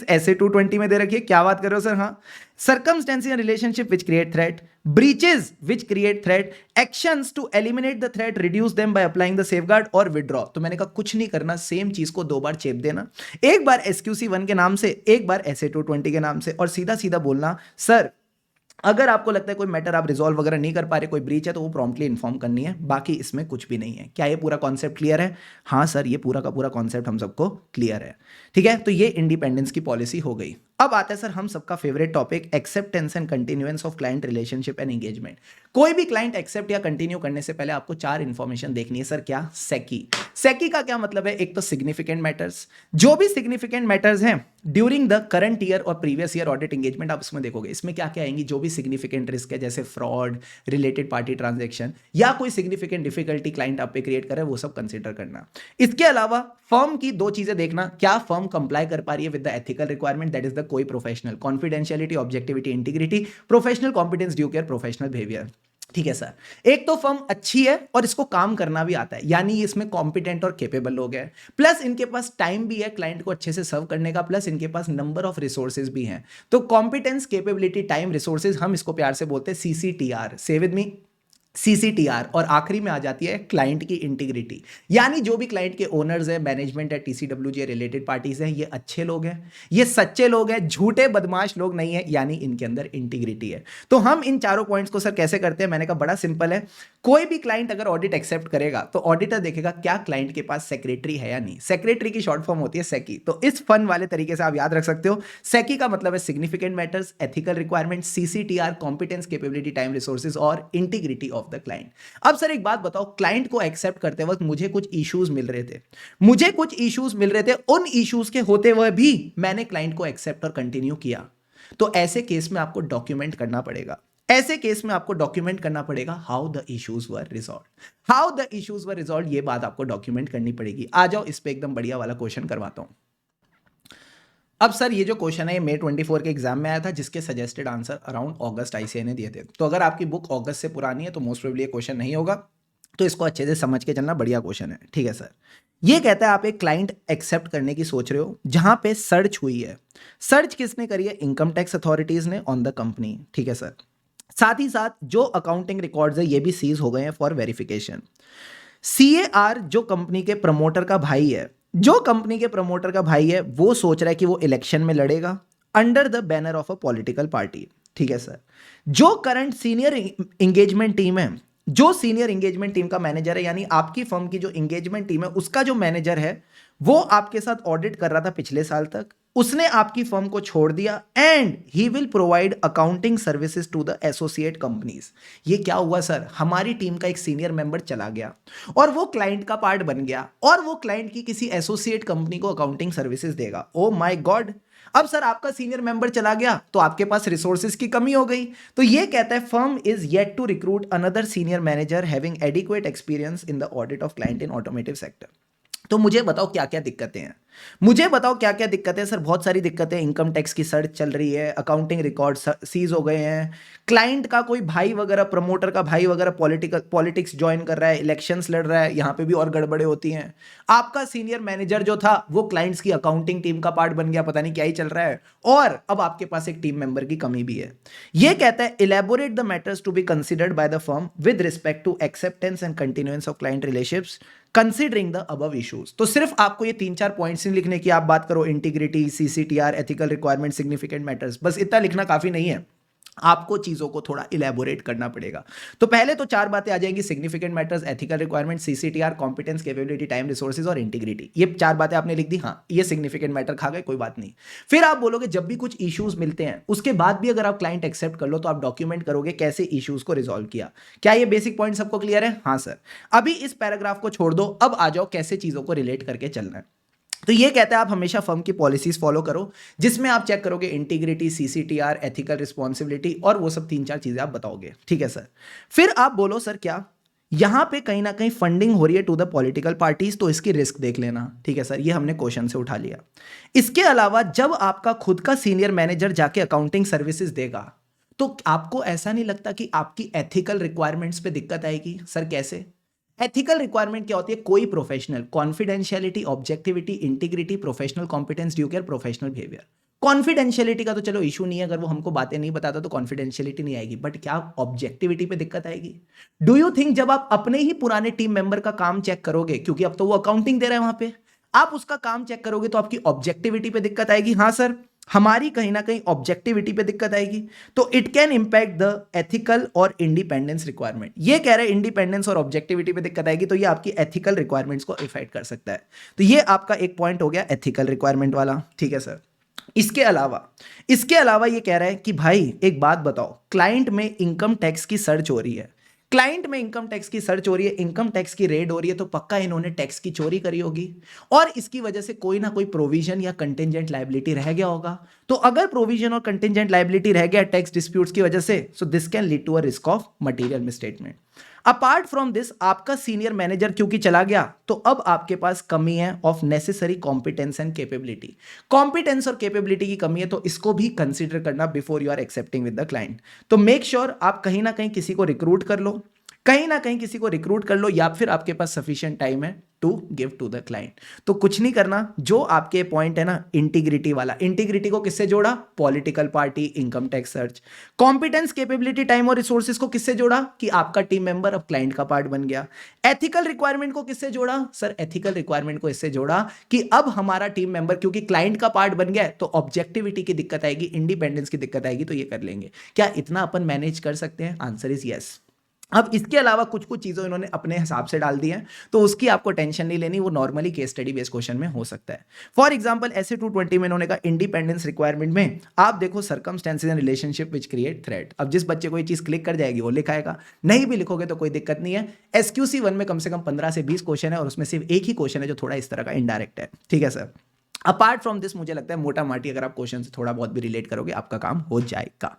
SA220 में दे रखी है। क्या बात कर रहे हो सर? हाँ, circumstances and relationship which create threat, breaches which create threat, actions to eliminate the threat, reduce them by applying the safeguard और withdraw। तो मैंने कहा कुछ नहीं करना, सेम चीज को 2 बार चेप देना, एक बार SQC1 के नाम से, एक बार SA220 के नाम से, और सीधा सीधा बोलना सर अगर आपको लगता है कोई मैटर आप रिजॉल्व वगैरह नहीं कर पा रहे, कोई ब्रीच है, तो वो प्रॉम्प्टली इन्फॉर्म करनी है। बाकी इसमें कुछ भी नहीं है। क्या ये पूरा कॉन्सेप्ट क्लियर है? हाँ सर, ये पूरा का पूरा कॉन्सेप्ट हम सबको क्लियर है। ठीक है, तो ये इंडिपेंडेंस की पॉलिसी हो गई। अब आता है सर हम सबका favourite topic, acceptance and continuance of client relationship and engagement. कोई भी क्लाइंट एक्सेप्ट या कंटिन्यू करने से पहले आपको 4 इंफॉर्मेशन देखनी है सर। क्या? सेकी का क्या मतलब है? एक तो सिग्निफिकेंट मैटर्स, जो भी सिग्निफिकेंट मैटर्स हैं ड्यूरिंग द करंट ईयर और प्रीवियस ईयर ऑडिट एंगेजमेंट, आप इसमें देखोगे इसमें क्या क्या आएंगी, जो भी सिग्निफिकेंट रिस्क है जैसे फ्रॉड, रिलेटेड पार्टी ट्रांजैक्शन, या कोई सिग्निफिकेंट डिफिकल्टी क्लाइंट आप पे क्रिएट करे, वो सब कंसिडर करना। इसके अलावा फर्म की 2 चीजें देखना, क्या फर्म कंप्लाई कर पा रही है with the ethical requirement, that is the कोई professional, confidentiality, objectivity, integrity, professional competence, due care, professional behaviour. ठीक है सर। एक तो फर्म अच्छी है और इसको काम करना भी आता है, यानी इसमें कॉम्पिटेंट और केपेबल लोग हैं, प्लस इनके पास टाइम भी है क्लाइंट को अच्छे से सर्व करने का, प्लस इनके पास नंबर ऑफ रिसोर्सेज भी हैं। तो कॉम्पिटेंस, केपेबिलिटी, टाइम, रिसोर्सेज, हम इसको प्यार से बोलते हैं CCTR। से विद मी, CCTR। और आखिरी में आ जाती है क्लाइंट की इंटीग्रिटी, यानी जो भी क्लाइंट के ओनर्स है, मैनेजमेंट है, TCWG रिलेटेड पार्टीज हैं, ये अच्छे लोग हैं, ये सच्चे लोग हैं, झूठे बदमाश लोग नहीं है, यानी इनके अंदर इंटीग्रिटी है। तो हम इन चारों पॉइंट्स को सर कैसे करते हैं? मैंने कहा बड़ा सिंपल है। कोई भी क्लाइंट अगर ऑडिट एक्सेप्ट करेगा तो ऑडिटर देखेगा क्या क्लाइंट के पास सेक्रेटरी है या नहीं। सेक्रेटरी की शॉर्ट फॉर्म होती है सेकी। तो इस फन वाले तरीके से आप याद रख सकते हो, सेकी का मतलब है significant matters, ethical requirement, CCTR, competence, capability, time, resources और इंटीग्रिटी ऑफ द क्लाइंट। अब सर एक बात बताओ, क्लाइंट को एक्सेप्ट करते वक्त मुझे कुछ इश्यूज मिल रहे थे, उन इश्यूज के होते हुए भी मैंने क्लाइंट को एक्सेप्ट और कंटिन्यू किया, तो ऐसे केस में आपको डॉक्यूमेंट करना पड़ेगा how the issues were resolve, ये बात आपको डॉक्यूमेंट करनी पड़ेगी। आ जाओ इस पे एकदम बढ़िया वाला क्वेश्चन करवाता हूं। अब सर ये जो क्वेश्चन है ये May 24 के एग्जाम में आया था, जिसके सजेस्टेड आंसर अराउंड अगस्त ICAI ने दिए थे। तो अगर आपकी बुक अगस्त से पुरानी है तो मोस्ट प्रोबेबली ये क्वेश्चन नहीं होगा, तो इसको अच्छे से समझ के चलना, बढ़िया क्वेश्चन है। ठीक है सर। ये कहता है आप एक क्लाइंट एक्सेप्ट करने की सोच रहे हो जहां पे सर्च हुई है। सर्च किसने करी है? इनकम टैक्स अथॉरिटीज ने ऑन द कंपनी। ठीक है सर। साथ ही साथ जो अकाउंटिंग रिकॉर्ड्स है ये भी सीज हो गए हैं फॉर वेरिफिकेशन। CAR जो कंपनी के प्रमोटर का भाई है, वो सोच रहा है कि वो इलेक्शन में लड़ेगा under the banner of a political party. ठीक है सर। जो करंट सीनियर एंगेजमेंट टीम है, जो सीनियर एंगेजमेंट टीम का मैनेजर है, यानी आपकी फर्म की जो एंगेजमेंट टीम है उसका जो मैनेजर है, वो आपके साथ ऑडिट कर रहा था पिछले साल तक, उसने आपकी फर्म को छोड़ दिया and he will provide accounting services to the associate companies. ये क्या हुआ सर, हमारी टीम का एक सीनियर मेंबर चला गया और वो क्लाइंट का पार्ट बन गया और वो क्लाइंट की किसी एसोसिएट कंपनी को अकाउंटिंग सर्विसेज देगा। ओ माय गॉड, अब सर आपका सीनियर मेंबर चला गया तो आपके पास रिसोर्सेज की कमी हो गई। तो ये कहता है firm is yet to recruit another senior manager having adequate experience in the audit of client in automotive sector. तो मुझे बताओ क्या क्या दिक्कतें हैं, मुझे बताओ क्या क्या दिक्कतें हैं सर। बहुत सारी दिक्कतें, इनकम टैक्स की सर्च चल रही है, अकाउंटिंग रिकॉर्ड सीज हो गए हैं, क्लाइंट का कोई भाई वगैरह, प्रमोटर का भाई वगैरह पॉलिटिक्स ज्वाइन कर रहा है, इलेक्शंस लड़ रहा है, यहां पे भी और गड़बड़े होती हैं। आपका सीनियर मैनेजर जो था वो क्लाइंट्स की अकाउंटिंग टीम का पार्ट बन गया, पता नहीं क्या ही चल रहा है, और अब आपके पास एक टीम मेंबर की कमी भी है। ये कहता है elaborate the matters to be considered by the firm with respect to acceptance and continuance of client relationships considering the above issues. तो सिर्फ आपको ये 3-4 पॉइंट्स नहीं लिखने की, आप बात करो integrity, CCTR, ethical requirement, significant matters, बस इतना लिखना काफी नहीं है, आपको चीजों को थोड़ा इलेबोरेट करना पड़ेगा। तो पहले तो 4 बातें आ जाएंगी, significant matters, ethical requirement, CCTR, competence, capability, time, resources और इंटीग्रिटी। ये 4 बातें आपने लिख दी, हाँ ये सिग्निफिकेंट मैटर खा गए, कोई बात नहीं। फिर आप बोलोगे जब भी कुछ इश्यूज मिलते हैं उसके बाद भी अगर आप क्लाइंट एक्सेप्ट कर लो तो आप डॉक्यूमेंट करोगे कैसे इश्यूज को रिजॉल्व किया। क्या ये बेसिक पॉइंट सबको क्लियर है? हाँ सर। अभी इस पैराग्राफ को छोड़ दो, अब आ जाओ कैसे चीजों को रिलेट करके चलना है। तो ये कहता है आप हमेशा फर्म की पॉलिसीज फॉलो करो जिसमें आप चेक करोगे इंटीग्रिटी, सीसीटीआर, एथिकल रिस्पॉन्सिबिलिटी और वो सब 3-4 चीजें आप बताओगे, ठीक है सर। फिर आप बोलो सर क्या यहां पे कहीं ना कहीं फंडिंग हो रही है टू द पॉलिटिकल पार्टीज, तो इसकी रिस्क देख लेना, ठीक है सर, ये हमने क्वेश्चन से उठा लिया। इसके अलावा जब आपका खुद का सीनियर मैनेजर जाके अकाउंटिंग सर्विसेज देगा तो आपको ऐसा नहीं लगता कि आपकी एथिकल रिक्वायरमेंट्स पे दिक्कत आएगी? सर कैसे? एथिकल रिक्वायरमेंट क्या होती है? कोई professional, confidentiality, objectivity, integrity, professional competence, due care, professional behaviour. Confidentiality का तो चलो इशू नहीं है, अगर वो हमको बातें नहीं बताता तो कॉन्फिडेंशियलिटी नहीं आएगी, बट क्या ऑब्जेक्टिविटी पे दिक्कत आएगी? डू यू थिंक जब आप अपने ही पुराने टीम मेंबर का काम चेक करोगे, क्योंकि अब तो वो अकाउंटिंग दे रहा है वहां पे, आप उसका काम चेक करोगे तो आपकी ऑब्जेक्टिविटी पे दिक्कत आएगी? हाँ सर, हमारी कहीं ना कहीं ऑब्जेक्टिविटी पे दिक्कत आएगी। तो it can impact the ethical और इंडिपेंडेंस रिक्वायरमेंट। ये कह रहे हैं इंडिपेंडेंस और ऑब्जेक्टिविटी पे दिक्कत आएगी, तो ये आपकी एथिकल रिक्वायरमेंट्स को इफेक्ट कर सकता है। तो ये आपका एक पॉइंट हो गया एथिकल रिक्वायरमेंट वाला, ठीक है सर। इसके अलावा ये कह रहा है कि भाई एक बात बताओ, क्लाइंट में इनकम टैक्स की सर्च हो रही है, क्लाइंट में इनकम टैक्स की सर्च हो रही है, इनकम टैक्स की रेड हो रही है, तो पक्का इन्होंने टैक्स की चोरी करी होगी और इसकी वजह से कोई ना कोई प्रोविजन या कंटिजेंट लायबिलिटी रह गया होगा। तो अगर प्रोविजन और कंटिजेंट लायबिलिटी रह गया टैक्स डिस्प्यूट्स की वजह से, so this can lead to a risk of material misstatement. Apart from this, आपका सीनियर मैनेजर क्योंकि चला गया तो अब आपके पास कमी है of necessary competence and capability. Competence और कैपेबिलिटी की कमी है, तो इसको भी कंसीडर करना before you are accepting with the client. तो मेक श्योर आप कहीं ना कहीं किसी को रिक्रूट कर लो, कहीं ना कहीं किसी को रिक्रूट कर लो, या फिर आपके पास सफिशिएंट टाइम है to give to the client. तो कुछ नहीं करना, जो आपके पॉइंट है ना इंटीग्रिटी वाला, इंटीग्रिटी को किससे जोड़ा? Political party, income tax search. Competence, capability, time और रिसोर्सेज को किससे जोड़ा? कि आपका टीम मेंबर अब क्लाइंट का पार्ट बन गया। एथिकल रिक्वायरमेंट को किससे जोड़ा? सर एथिकल रिक्वायरमेंट को इससे जोड़ा कि अब हमारा टीम मेंबर क्योंकि क्लाइंट का पार्ट बन गया है, तो ऑब्जेक्टिविटी की दिक्कत आएगी, इंडिपेंडेंस की दिक्कत आएगी, तो ये कर लेंगे। क्या इतना अपन मैनेज कर सकते हैं? Answer is yes. अब इसके अलावा कुछ कुछ चीज़ें इन्होंने अपने हिसाब से डाल दी हैं, तो उसकी आपको टेंशन नहीं लेनी, वो normally case study based question में हो सकता है। फॉर एग्जांपल ऐसे 220 में इन्होंने कहा इंडिपेंडेंस रिक्वायरमेंट में आप देखो circumstances and relationship which create threat. अब जिस बच्चे को ये चीज़ क्लिक कर जाएगी वो लिखाएगा, नहीं भी लिखोगे तो कोई दिक्कत नहीं है। एसक्यूसी 1 में कम से कम 15 से 20 क्वेश्चन है और उसमें सिर्फ एक ही क्वेश्चन है जो थोड़ा इस तरह का इनडायरेक्ट है, ठीक है सर। अपार्ट फ्रॉम दिस मुझे लगता है मोटा माटी अगर आप क्वेश्चन से थोड़ा बहुत भी रिलेट करोगे आपका काम हो जाएगा।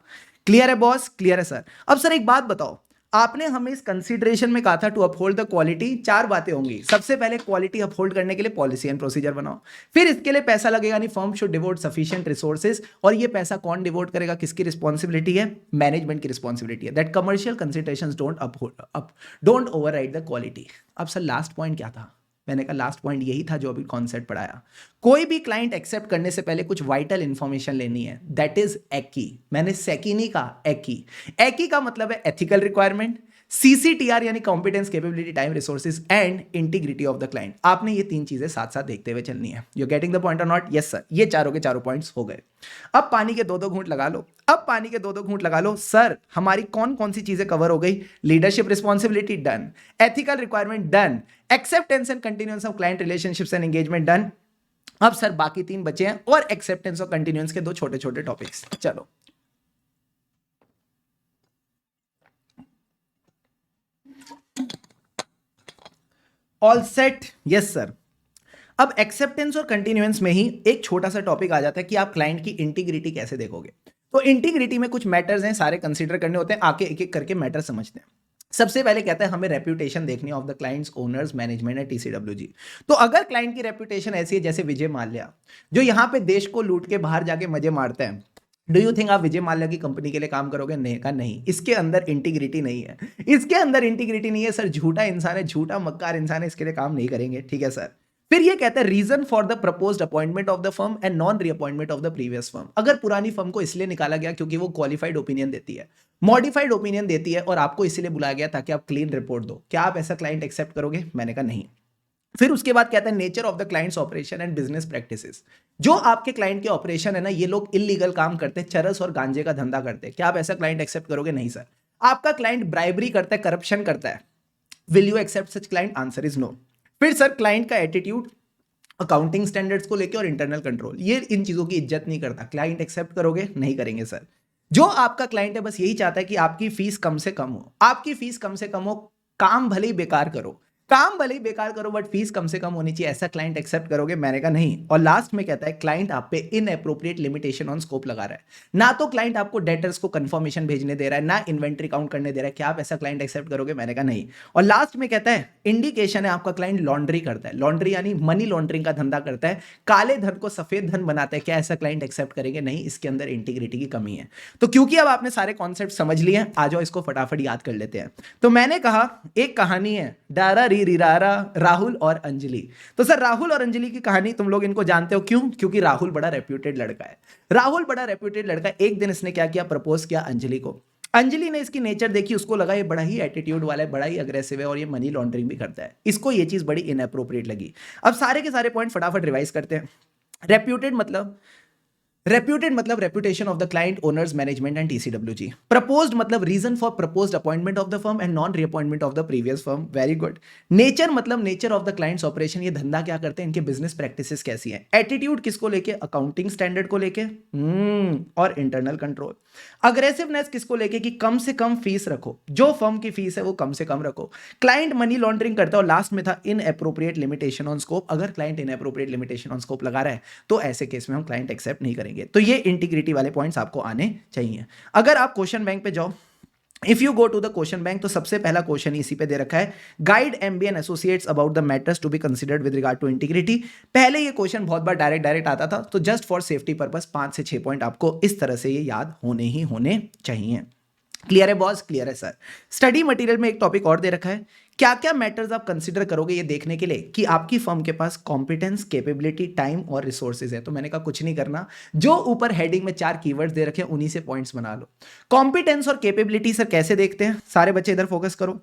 क्लियर है बॉस? क्लियर है सर। अब सर एक बात बताओ, आपने हमें इस कंसीडरेशन में कहा था टू अपहोल्ड द क्वालिटी, 4 बातें होंगी। सबसे पहले क्वालिटी अपहोल्ड करने के लिए पॉलिसी एंड प्रोसीजर बनाओ, फिर इसके लिए पैसा लगेगा, यानी firm should devote sufficient resources, और ये पैसा कौन डिवोट करेगा, किसकी रिस्पॉन्सिबिलिटी है? मैनेजमेंट की रिस्पॉन्सिबिलिटी है। That commercial considerations don't override the quality. अब सर लास्ट पॉइंट क्या था? मैंने कहा लास्ट पॉइंट यही था जो अभी कॉन्सेप्ट पढ़ाया, कोई भी क्लाइंट एक्सेप्ट करने से पहले कुछ वाइटल इंफॉर्मेशन लेनी है, दैट इज एकी। मैंने सेकी नहीं कहा, एकी। एकी का मतलब है एथिकल रिक्वायरमेंट, CCTR यानी competence, capability, time, resources and integrity of the client. आपने ये तीन चीजें साथ साथ देखते हुए चलनी है। यू गेटिंग द पॉइंट और नॉट? यस सर, ये चारों के चारों पॉइंट्स हो गए। अब पानी के दो दो घूंट लगा लो, अब पानी के दो दो घूंट लगा लो। सर हमारी कौन कौन सी चीजें कवर हो गई? Leadership responsibility done, ethical requirement done, acceptance and continuance of client relationships and engagement done. अब सर बाकी तीन बचे हैं और एक्सेप्टेंस और कंटिन्यूएंस के दो छोटे छोटे टॉपिक्स। चलो ऑल सेट? Yes sir. अब एक्सेप्टेंस और कंटिन्यूएंस में ही एक छोटा सा टॉपिक आ जाता है कि आप क्लाइंट की इंटीग्रिटी कैसे देखोगे। तो इंटीग्रिटी में कुछ मैटर्स हैं, सारे कंसीडर करने होते हैं। आके एक एक करके मैटर समझते हैं। सबसे पहले कहता है हमें रेप्यूटेशन देखनी of the clients, owners, management and TCWG। तो अगर क्लाइंट की रेप्यूटेशन ऐसी है जैसे विजय माल्या, जो यहाँ पे देश को लूट के बाहर जाके मजे मारते हैं, डू यू थिंक आप विजय माल्या की कंपनी के लिए काम करोगे? नहीं का नहीं, इसके अंदर इंटीग्रिटी नहीं है, इसके अंदर इंटीग्रिटी नहीं है सर। झूठा इंसान है, झूठा मक्कार इंसान है, इसके लिए काम नहीं करेंगे। ठीक है सर। फिर ये कहता है reason for the proposed appointment of the firm and non reappointment of the previous firm. अगर पुरानी फर्म को इसलिए निकाला गया क्योंकि वो क्वालिफाइड ओपिनियन देती है, मॉडिफाइड ओपिनियन देती है और आपको इसीलिए बुलाया गया ताकि आप क्लीन रिपोर्ट दो, क्या आप ऐसा क्लाइंट एक्सेप्ट करोगे? मैंने कहा नहीं। फिर उसके बाद कहता है nature of the client's operation and business practices. जो आपके क्लाइंट के ऑपरेशन है ना, ये लोग इलीगल काम करते हैं, चरस और गांजे का धंधा करते हैं, क्या आप ऐसा क्लाइंट एक्सेप्ट करोगे? नहीं सर। आपका क्लाइंट ब्राइबरी करता है, करप्शन करता है, will you accept such client? Answer is no. फिर सर क्लाइंट का एटीट्यूड अकाउंटिंग स्टैंडर्ड्स को लेकर और इंटरनल कंट्रोल, ये इन चीजों की इज्जत नहीं करता, क्लाइंट एक्सेप्ट करोगे? नहीं करेंगे सर। जो आपका क्लाइंट है बस यही चाहता है कि आपकी फीस कम से कम हो, आपकी फीस कम से कम हो, काम भले ही बेकार करो, काम भले ही बेकार करो बट फीस कम से कम होनी चाहिए, ऐसा क्लाइंट एक्सेप्ट करोगे? मैंने कहा नहीं। और लास्ट में कहता है क्लाइंट आप पे इनएप्रोप्रिएट लिमिटेशन ऑन स्कोप लगा रहा है, ना तो क्लाइंट आपको डेटर्स को कंफर्मेशन भेजने दे रहा है, ना इन्वेंट्री काउंट करने दे रहा है, क्या आप ऐसा क्लाइंट एक्सेप्ट करोगे? मैंने कहा नहीं। और लास्ट में कहता है इंडिकेशन है आपका क्लाइंट लॉन्ड्री करता है, लॉन्ड्री यानी मनी लॉन्ड्रिंग का धंधा करता है, काले धन को सफेद धन बनाता है, क्या ऐसा क्लाइंट एक्सेप्ट करेंगे? नहीं, इसके अंदर इंटीग्रिटी की कमी है। तो क्योंकि अब आपने सारे कॉन्सेप्ट समझ लिए हैं, आ जाओ इसको फटाफट याद कर लेते हैं। तो मैंने कहा एक कहानी है, डारा री री रारा, राहुल और अंजलि। तो सर राहुल और अंजलि की कहानी तुम लोग इनको जानते हो, क्यों? क्योंकि राहुल बड़ा रेप्यूटेड लड़का है, राहुल बड़ा रेप्यूटेड लड़का है। एक दिन इसने क्या किया? प्रपोज किया अंजलि को। अंजलि ने इसकी नेचर देखी, उसको लगा ये बड़ा ही एटीट्यूड वाला है, बड़ा ही अग्रेसिव है और ये मनी लॉन्ड्रिंग भी करता है, इसको ये चीज बड़ी इनअप्रोप्रिएट लगी। अब सारे के सारे पॉइंट फटाफट रिवाइज करते हैं। रेप्यूटेड मतलब reputation of the client, owners, management and TCWG। Proposed मतलब reason for proposed appointment of the firm and non reappointment of the previous firm. Very good. Nature मतलब nature of the client's operation, ये धंधा क्या करते हैं, इनके business practices कैसी हैं। एटीट्यूड किसको लेके? अकाउंटिंग स्टैंडर्ड को लेके और इंटरनल कंट्रोल। अग्रेसिवनेस किसको लेके? कि कम से कम फीस रखो, जो फर्म की फीस है वो कम से कम रखो। क्लाइंट मनी लॉन्ड्रिंग करता है। और लास्ट में था इनएप्रोप्रिएट लिमिटेशन ऑन स्कोप। अगर client inappropriate limitation on scope लगा रहा है तो ऐसे केस में हम क्लाइंट एक्सेप्ट नहीं करेंगे। तो ये इंटीग्रिटी वाले पॉइंट्स आपको आने चाहिए। अगर आप क्वेश्चन बैंक पे जाओ, if you go to the question bank, तो सबसे पहला क्वेश्चन इसी पे दे रखा है, guide MBA and associates about the matters to be considered with regard to integrity. पहले ये क्वेश्चन बहुत बार डायरेक्ट आता था, तो जस्ट फॉर सेफ्टी पर्पस 5 से 6 पॉइंट आपको इस तरह से ये याद होने ही होने चाहिए। क्लियर है बॉस? क्लियर है सर। स्टडी मटेरियल में एक टॉपिक और दे रखा है, क्या क्या मैटर्स आप कंसीडर करोगे ये देखने के लिए कि आपकी फर्म के पास कॉम्पिटेंस, कैपेबिलिटी, टाइम और रिसोर्सेज है। तो मैंने कहा कुछ नहीं करना, जो ऊपर हेडिंग में 4 कीवर्ड्स दे रखे हैं उन्हीं से पॉइंट्स बना लो। कॉम्पिटेंस और कैपेबिलिटी सर कैसे देखते हैं? सारे बच्चे इधर फोकस करो।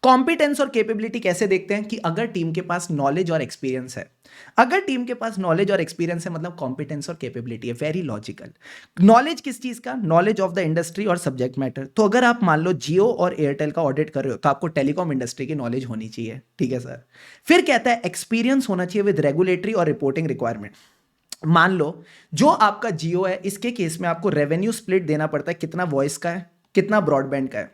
कॉम्पिटेंस और कैपेबिलिटी कैसे देखते हैं? कि अगर टीम के पास नॉलेज और एक्सपीरियंस है, अगर टीम के पास नॉलेज और एक्सपीरियंस है मतलब कॉम्पिटेंस और कैपेबिलिटी है। Very logical. नॉलेज किस चीज का? नॉलेज ऑफ द इंडस्ट्री और सब्जेक्ट मैटर। तो अगर आप मान लो जियो और एयरटेल का ऑडिट कर रहे हो तो आपको टेलीकॉम इंडस्ट्री की नॉलेज होनी चाहिए। ठीक है सर। फिर कहता है एक्सपीरियंस होना चाहिए विद रेगुलेटरी और रिपोर्टिंग रिक्वायरमेंट। मान लो जो आपका जियो है, इसके केस में आपको रेवेन्यू स्प्लिट देना पड़ता है, कितना वॉइस का है, कितना ब्रॉडबैंड का है,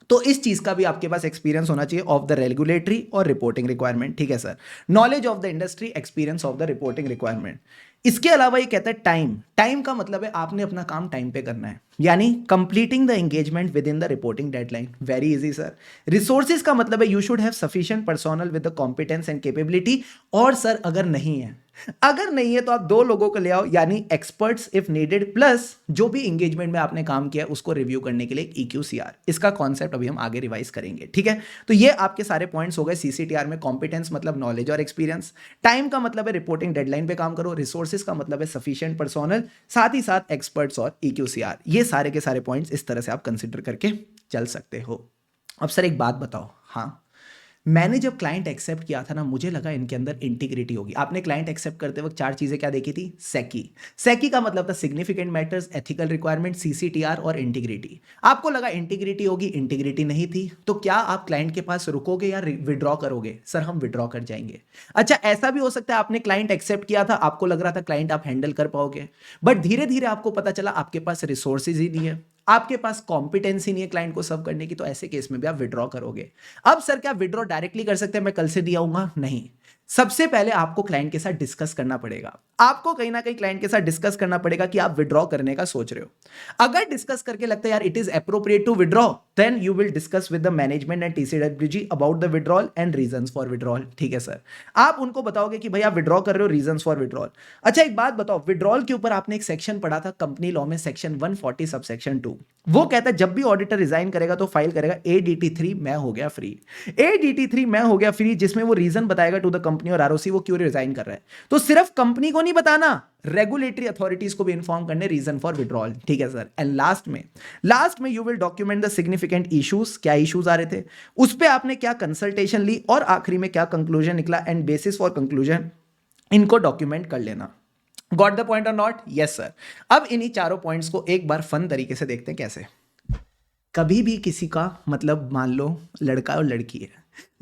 तो इस चीज का भी आपके पास एक्सपीरियंस होना चाहिए ऑफ द रेगुलेटरी और रिपोर्टिंग रिक्वायरमेंट। ठीक है sir. Knowledge of the industry, experience of the reporting requirement. इसके अलावा ये कहता है टाइम। टाइम का मतलब है आपने अपना काम टाइम पे करना है, यानी completing the engagement with in the reporting deadline. Very easy sir. Resources का मतलब है you should have sufficient personnel with the competence and capability. और सर अगर नहीं है, अगर नहीं है तो आप 2 लोगों को ले आओ, यानी एक्सपर्ट्स इफ नीडेड, प्लस जो भी एंगेजमेंट में आपने काम किया उसको रिव्यू करने के लिए EQCR। इसका कॉन्सेप्ट अभी हम आगे रिवाइज करेंगे। ठीक है। तो ये आपके सारे पॉइंट्स हो गए। CCTR में कॉम्पिटेंस मतलब नॉलेज और एक्सपीरियंस, टाइम का मतलब है रिपोर्टिंग डेडलाइन पे काम करो, रिसोर्सेज का मतलब है सफिशिएंट पर्सोनल, साथ ही साथ एक्सपर्ट्स और EQCR। ये सारे के सारे पॉइंट्स इस तरह से आप कंसिडर करके चल सकते हो। अब सर एक बात बताओ, हाँ, मैंने जब क्लाइंट एक्सेप्ट किया था ना, मुझे लगा इनके अंदर इंटीग्रिटी होगी। आपने क्लाइंट एक्सेप्ट करते वक्त 4 चीज़ें क्या देखी थी? सेकी। सेकी का मतलब था सिग्निफिकेंट मैटर्स, एथिकल रिक्वायरमेंट, सीसीटीआर और इंटीग्रिटी। आपको लगा इंटीग्रिटी होगी, इंटीग्रिटी नहीं थी, तो क्या आप क्लाइंट के पास रुकोगे या विड्रॉ करोगे? सर हम विड्रॉ कर जाएंगे। अच्छा, ऐसा भी हो सकता है आपने क्लाइंट एक्सेप्ट किया था, आपको लग रहा था क्लाइंट आप हैंडल कर पाओगे, बट धीरे धीरे आपको पता चला आपके पास रिसोर्सेज ही नहीं है, आपके पास कॉम्पिटेंसी नहीं है क्लाइंट को सर्व करने की, तो ऐसे केस में भी आप विड्रॉ करोगे। अब सर क्या विड्रॉ डायरेक्टली कर सकते हैं, मैं कल से दिया आऊंगा? नहीं। सबसे पहले आपको क्लाइंट के साथ डिस्कस करना पड़ेगा। आपको कहीं ना कहीं क्लाइंट के साथ डिस्कस करना पड़ेगा कि आप विड्रॉ करने का सोच रहे हो। अगर डिस्कस करके लगता है यार it is appropriate to withdraw, then you will discuss with the management and TCWG about the withdrawal and reasons for withdrawal. ठीक है सर, आप उनको बताओगे कि भाई आप विड्रॉ कर रहे हो, रीजंस फॉर विड्रॉल। अच्छा एक बात बताओ, विड्रॉल के ऊपर आपने एक सेक्शन पढ़ा था कंपनी लॉ में, सेक्शन 140 सब सेक्शन 2। वो कहता है जब भी ऑडिटर रिजाइन करेगा तो फाइल करेगा ADT3 मैं हो गया फ्री। ADT3 मैं हो गया फ्री, जिसमें वो रीजन बताएगा टू द कंपनी और आरओसी वो क्यों रिजाइन कर रहा है। तो सिर्फ कंपनी को नहीं बताना, रेगुलेटरी अथॉरिटीज को भी इन्फॉर्म करने रीजन फॉर विड्रॉल। ठीक है सर। एंड लास्ट में you will document the significant issues, क्या इश्यूज आ रहे थे, उस पे आपने क्या कंसल्टेशन ली, और आखिरी में क्या कंक्लूजन निकला, एंड बेसिस फॉर कंक्लूजन इनको डॉक्यूमेंट कर लेना। गॉट द पॉइंट और नॉट? Yes sir. अब इन्हीं चारों पॉइंट्स को एक बार फन तरीके से देखते हैं कैसे। कभी भी किसी का मतलब मान लो लड़का और लड़की है,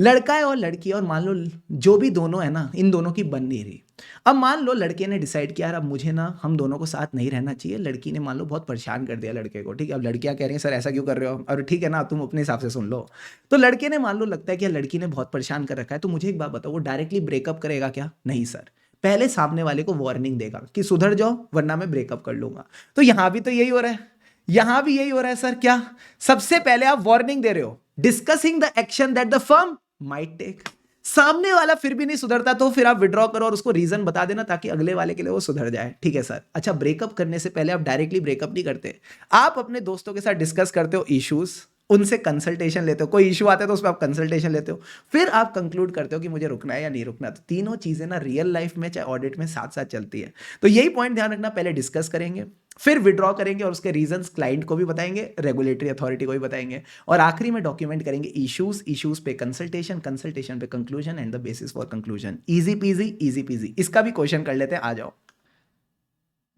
लड़का है और लड़की है, और मान लो जो भी दोनों है ना, इन दोनों की बन नहीं रही। अब मान लो लड़के ने डिसाइड किया यार अब मुझे ना हम दोनों को साथ नहीं रहना चाहिए, लड़की ने मान लो बहुत परेशान कर दिया लड़के को। ठीक है, अब लड़कियां कह रही हैं सर ऐसा क्यों कर रहे हो, और ठीक है ना तुम अपने हिसाब से सुन लो। तो लड़के ने मान लो लगता है कि यार लड़की ने बहुत परेशान कर रखा है, तो मुझे एक बात बताओ, वो डायरेक्टली ब्रेकअप करेगा क्या? नहीं सर, पहले सामने वाले को वार्निंग देगा कि सुधर जाओ वरना मैं ब्रेकअप कर लूंगा। तो यहां भी तो यही हो रहा है, यहां भी यही हो रहा है सर। क्या सबसे पहले आप वार्निंग दे रहे हो, discussing the action that the firm might take. सामने वाला फिर भी नहीं सुधरता तो फिर आप विड्रॉ करो और उसको रीजन बता देना ताकि अगले वाले के लिए वो सुधर जाए। ठीक है सर। अच्छा, ब्रेकअप करने से पहले आप डायरेक्टली ब्रेकअप नहीं करते, आप अपने दोस्तों के साथ डिस्कस करते हो इश्यूज, उनसे कंसल्टेशन लेते हो, कोई इशू आता है तो उसमें आप कंसल्टेशन लेते हो, फिर आप कंक्लूड करते हो कि मुझे रुकना है या नहीं रुकना। तो तीनों चीजें ना रियल लाइफ में चाहे ऑडिट में साथ साथ चलती है। तो यही पॉइंट ध्यान रखना, पहले डिस्कस करेंगे, फिर विड्रॉ करेंगे और उसके रीजंस क्लाइंट को भी बताएंगे, रेगुलेटरी अथॉरिटी को भी बताएंगे, और आखिरी में डॉक्यूमेंट करेंगे इश्यूज, इश्यूज पे कंसल्टेशन, कंसल्टेशन पे conclusion and the basis for conclusion. Easy peasy easy peasy. इसका भी क्वेश्चन कर लेते हैं, आ जाओ।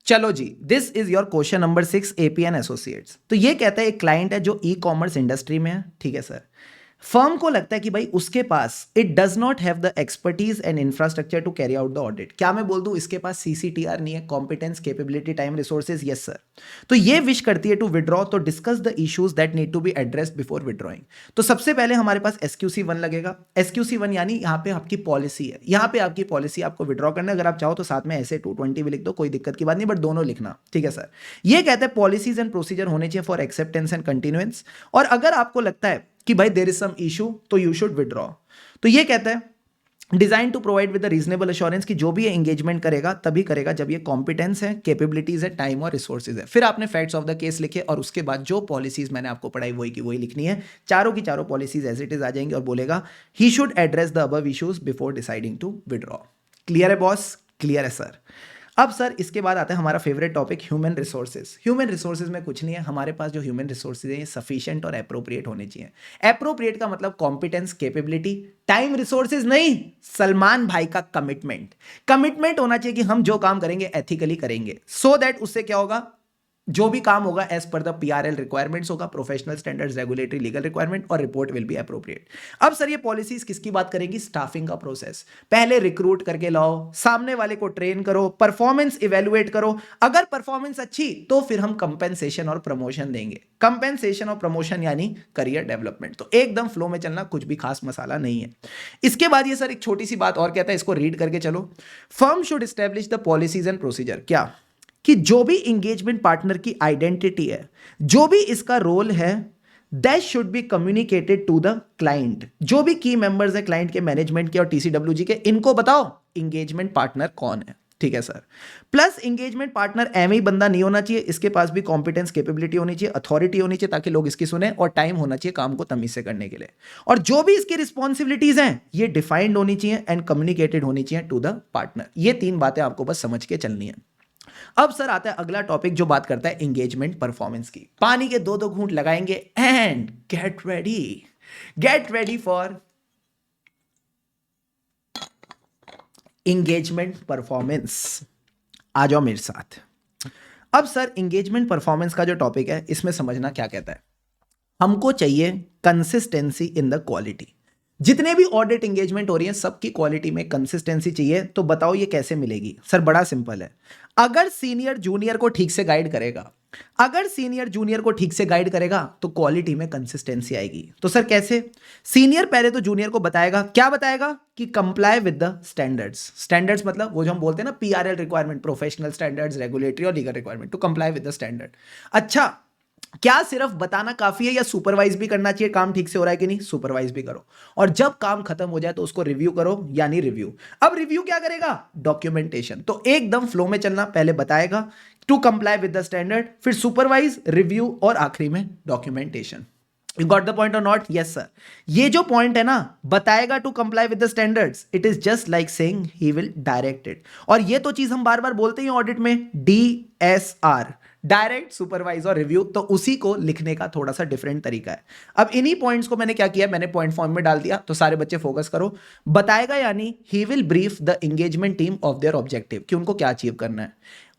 चलो जी, this is your question number 6, APN associates. तो ये कहता है एक क्लाइंट है जो ई-कॉमर्स इंडस्ट्री में है। ठीक है सर। फर्म को लगता है कि भाई उसके पास it does not have the expertise and infrastructure to carry out the audit. क्या मैं बोल दूं इसके पास CCTR नहीं है, competence, capability, time, resources? Yes sir. तो ये विश करती है टू विड्रॉ, तो discuss the issues that need to be addressed before withdrawing. तो सबसे पहले हमारे पास SQC1 लगेगा। SQC1 यानी यहाँ पे आपकी पॉलिसी है, यहाँ पे आपकी पॉलिसी आपको विड्रॉ करना है। अगर आप चाहो तो साथ में ऐसे 220 भी लिख दो, कोई दिक्कत की बात नहीं, बट दोनों लिखना। ठीक है सर। ये कहते हैं पॉलिसीज एंड प्रोसीजर होने चाहिए फॉर एक्सेप्टेंस एंड कंटिन्यूएंस, और अगर आपको लगता है कि भाई देयर इज सम इशू तो यू शुड विड्रॉ। तो ये कहता है design to provide with reasonable assurance कि जो भी ये एंगेजमेंट करेगा तभी करेगा जब ये कॉम्पिटेंस है, कैपेबिलिटीज है, टाइम और रिसोर्सेज है। फिर आपने फैक्ट्स ऑफ द केस लिखे और उसके बाद जो पॉलिसीज मैंने आपको पढ़ाई वही की वही लिखनी है। चारों की चारों पॉलिसीज एज इट इज आ जाएंगी और बोलेगा he should address the above issues before deciding to withdraw. Clear है बॉस? क्लियर है सर। अब सर इसके बाद आता है हमारा favourite topic, human resources. Human resources में कुछ नहीं है, हमारे पास जो ह्यूमन रिसोर्सेज है ये सफिशिएंट और एप्रोप्रिएट होने चाहिए। एप्रोप्रिएट का मतलब कॉम्पिटेंस, कैपेबिलिटी, टाइम, रिसोर्सेज नहीं, सलमान भाई का कमिटमेंट। कमिटमेंट होना चाहिए कि हम जो काम करेंगे एथिकली करेंगे, सो दैट उससे क्या होगा, जो भी काम होगा as per the PRL requirements होगा, professional standards, regulatory, legal requirement, और रिपोर्ट विल बी एप्रोप्रिएट। अब सर ये पॉलिसीज किसकी बात करेंगी? स्टाफिंग का प्रोसेस। पहले रिक्रूट करके लाओ, सामने वाले को ट्रेन करो, परफॉर्मेंस इवेलुएट करो, अगर परफॉर्मेंस अच्छी तो फिर हम कंपेंसेशन और प्रमोशन देंगे। कंपेंसेशन और प्रमोशन यानी करियर डेवलपमेंट। तो एकदम फ्लो में चलना, कुछ भी खास मसाला नहीं है। इसके बाद ये सर एक छोटी सी बात और कहता है, इसको रीड करके चलो। Firm should establish the policies and procedure. क्या कि जो भी इंगेजमेंट पार्टनर की आइडेंटिटी है, जो भी इसका रोल है, that should be communicated to the client. जो भी की मेंबर्स है क्लाइंट के, मैनेजमेंट के और TCWG के, इनको बताओ इंगेजमेंट पार्टनर कौन है। ठीक है सर। प्लस इंगेजमेंट पार्टनर एम ही बंदा नहीं होना चाहिए, इसके पास भी कॉम्पिटेंस, कैपेबिलिटी होनी चाहिए, अथॉरिटी होनी चाहिए ताकि लोग इसकी सुने, और टाइम होना चाहिए काम को तमीज से करने के लिए। और जो भी इसकी रिस्पॉन्सिबिलिटीज हैं ये डिफाइंड होनी चाहिए एंड कम्युनिकेटेड होनी चाहिए टू द पार्टनर। ये 3 बातें आपको बस समझ के चलनी है। अब सर आता है अगला टॉपिक जो बात करता है एंगेजमेंट परफॉर्मेंस की। पानी के 2-2 घूंट लगाएंगे and get ready. Get ready for engagement performance. आ जाओ मेरे साथ। अब सर एंगेजमेंट परफॉर्मेंस का जो टॉपिक है इसमें समझना क्या कहता है। हमको चाहिए कंसिस्टेंसी इन द क्वालिटी। जितने भी ऑडिट एंगेजमेंट हो रही है सबकी क्वालिटी में कंसिस्टेंसी चाहिए। तो बताओ ये कैसे मिलेगी। सर बड़ा सिंपल है। अगर सीनियर जूनियर को ठीक से गाइड करेगा, अगर सीनियर जूनियर को ठीक से गाइड करेगा तो क्वालिटी में कंसिस्टेंसी आएगी। तो सर कैसे? सीनियर पहले तो जूनियर को बताएगा, क्या बताएगा कि comply with the standards. Standards मतलब वो जो हम बोलते हैं ना PRL requirement, professional standards, regulatory और legal requirement, to comply with the standard. अच्छा, क्या सिर्फ बताना काफी है या सुपरवाइज भी करना चाहिए? काम ठीक से हो रहा है कि नहीं, सुपरवाइज भी करो। और जब काम खत्म हो जाए तो उसको रिव्यू करो, यानी रिव्यू। अब रिव्यू क्या करेगा? डॉक्यूमेंटेशन। तो एकदम फ्लो में चलना, पहले बताएगा to comply with the standard, फिर सुपरवाइज, रिव्यू और आखिरी में documentation. You got the point और नॉट? Yes sir. ये जो पॉइंट है ना, बताएगा to comply with the standards, it is just like saying he will direct it. और ये तो चीज हम बार बार बोलते हैं ऑडिट में, DSR, डायरेक्ट, सुपरवाइज और रिव्यू। तो उसी को लिखने का थोड़ा सा डिफरेंट तरीका है। अब इन्हीं पॉइंट्स को मैंने क्या किया, मैंने पॉइंट फॉर्म में डाल दिया। तो सारे बच्चे फोकस करो। बताएगा यानी he will brief the engagement team of their objective, कि उनको क्या अचीव करना है।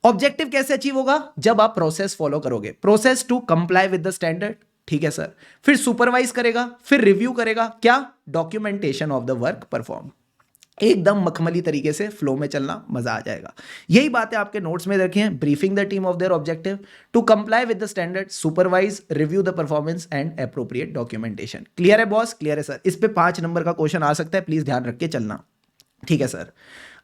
ऑब्जेक्टिव कैसे अचीव होगा? जब आप प्रोसेस फॉलो करोगे, process to comply with the standard, ठीक है सर। फिर सुपरवाइज करेगा, फिर रिव्यू करेगा, क्या? Documentation of the work perform. एकदम मखमली तरीके से फ्लो में चलना, मजा आ जाएगा। यही बातें आपके नोट्स में रखी हैं। Briefing the team of their objective, to comply with the standard, supervise, review the performance and appropriate documentation. Clear है बॉस? क्लियर है सर। इस पे 5 नंबर का क्वेश्चन आ सकता है, प्लीज ध्यान रख के चलना, ठीक है सर।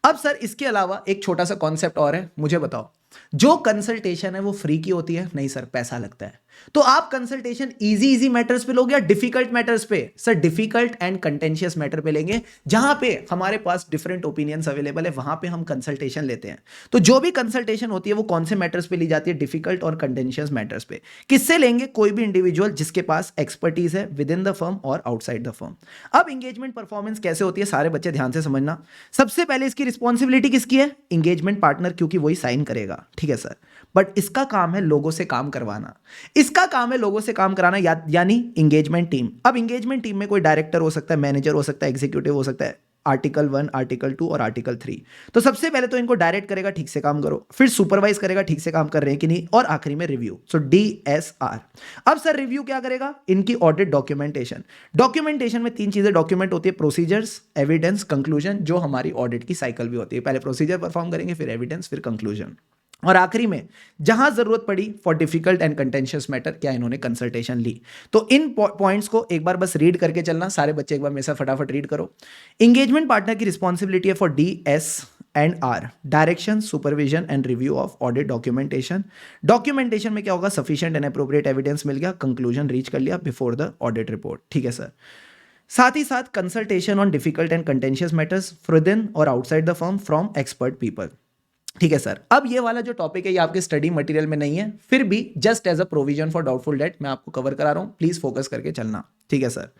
अब सर इसके अलावा एक छोटा सा कॉन्सेप्ट और है, मुझे बताओ, जो कंसल्टेशन है वो फ्री की होती है? नहीं सर, पैसा लगता है। तो आप कंसल्टेशन इजी मैटर्स पे लोगे या डिफिकल्ट मैटर्स पे? Sir difficult and contentious matter पे लेंगे, जहां पे हमारे पास डिफरेंट ओपिनियंस अवेलेबल है, वहां पे हम कंसल्टेशन लेते हैं। तो जो भी कंसल्टेशन होती है वो कौन से मैटर्स पे ली जाती है? डिफिकल्ट और कंटेंशियस मैटर्स पे। किससे लेंगे? कोई भी इंडिविजुअल जिसके पास एक्सपर्टीज है विद इन द फर्म और आउटसाइड द फर्म। अब एंगेजमेंट परफॉर्मेंस कैसे होती है, सारे बच्चे ध्यान से समझना। सबसे पहले इसकी रिस्पॉन्सिबिलिटी किसकी है? एंगेजमेंट पार्टनर, क्योंकि वही साइन करेगा, ठीक है सर। बट इसका काम है लोगों से काम करवाना, इसका काम है लोगों से काम कराना, यानी एंगेजमेंट टीम। अब एंगेजमेंट टीम में कोई डायरेक्टर हो सकता है, मैनेजर हो सकता है, एग्जीक्यूटिव हो सकता है, आर्टिकल 1, आर्टिकल 2 और आर्टिकल 3। तो सबसे पहले तो इनको डायरेक्ट करेगा, ठीक से काम करो, फिर सुपरवाइज करेगा, ठीक से काम कर रहे हैं कि नहीं, और आखिरी में रिव्यू। सो DSR। अब सर रिव्यू क्या करेगा? इनकी ऑडिट डॉक्यूमेंटेशन। डॉक्यूमेंटेशन में 3 चीजें डॉक्यूमेंट होती है, प्रोसीजर्स, एविडेंस, कंक्लूजन, जो हमारी ऑडिट की साइकिल भी होती है। पहले प्रोसीजर परफॉर्म करेंगे, फिर एविडेंस, फिर कंक्लूजन, और आखिरी में जहां जरूरत पड़ी for difficult and contentious matter, क्या इन्होंने कंसल्टेशन ली। तो इन पॉइंट्स को एक बार बस रीड करके चलना, सारे बच्चे एक बार मेरे साथ फटाफट रीड करो। एंगेजमेंट पार्टनर की रिस्पॉन्सिबिलिटी है for DS&R, direction, supervision and review of audit documentation. Documentation में क्या होगा? सफिशिएंट एंड एप्रोप्रिएट एविडेंस मिल गया, कंक्लूजन रीच कर लिया बिफोर द ऑडिट रिपोर्ट, ठीक है सर। साथ ही साथ consultation on difficult and contentious matters within और outside the firm from expert people, ठीक है सर। अब ये वाला जो टॉपिक है ये आपके स्टडी मटेरियल में नहीं है, फिर भी just as a provision for doubtful debt मैं आपको कवर करा रहा हूं, प्लीज फोकस करके चलना, ठीक है सर।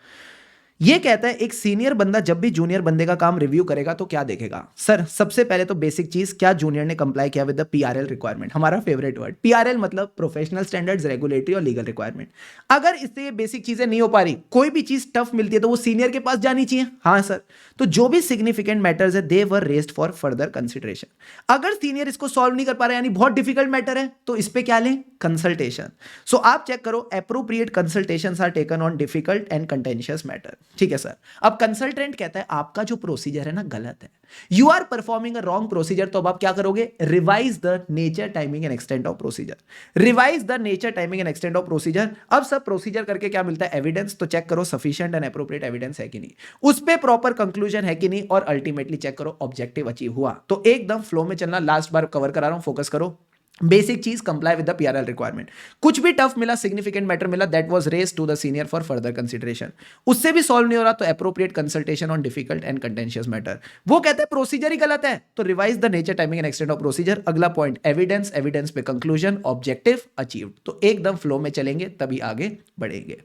ये कहता है एक सीनियर बंदा जब भी जूनियर बंदे का काम रिव्यू करेगा तो क्या देखेगा? सर सबसे पहले तो बेसिक चीज, क्या जूनियर ने कंप्लाई किया विद द PRL रिक्वायरमेंट। हमारा फेवरेट वर्ड PRL मतलब प्रोफेशनल स्टैंडर्ड्स, रेगुलेटरी और लीगल रिक्वायरमेंट। अगर इससे ये बेसिक चीजें नहीं हो पा रही, कोई भी चीज टफ मिलती है, तो वो सीनियर के पास जानी चाहिए। हाँ सर। तो जो भी सिग्निफिकेंट मैटर्स है they were raised for further consideration. अगर सीनियर इसको सॉल्व नहीं कर पा रहे, यानी बहुत डिफिकल्ट मैटर है, तो इस पे क्या लें? कंसल्टेशन। सो आप चेक करो, appropriate consultations are taken on difficult and contentious matter, ठीक है सर। अब कंसल्टेंट कहता है आपका जो प्रोसीजर है ना गलत है, you are performing a wrong procedure. तो अब आप क्या करोगे? Revise the nature, timing and extent of procedure. Revise the nature, timing and extent of procedure. अब सब प्रोसीजर करके क्या मिलता है? एविडेंस। तो चेक करो सफिशिएंट एंड एप्रोप्रिएट एविडेंस है कि नहीं, उस पे प्रॉपर कंक्लूजन है कि नहीं, और अल्टीमेटली चेक करो ऑब्जेक्टिव अचीव हुआ। तो एकदम फ्लो में चलना, लास्ट बार कवर करा रहा हूं, फोकस करो। बेसिक चीज, comply with the PRL requirement. कुछ भी टफ मिला, सिग्निफिकेंट मैटर मिला, that was raised to the senior for further consideration, उससे भी सॉल्व नहीं हो रहा, तो appropriate consultation on difficult and contentious matter. वो कहते हैं प्रोसीजर ही गलत है, तो revise the nature, timing and extent of procedure. अगला पॉइंट एविडेंस, एविडेंस पे कंक्लूजन, ऑब्जेक्टिव अचीव्ड। तो एकदम फ्लो में चलेंगे तभी आगे बढ़ेंगे।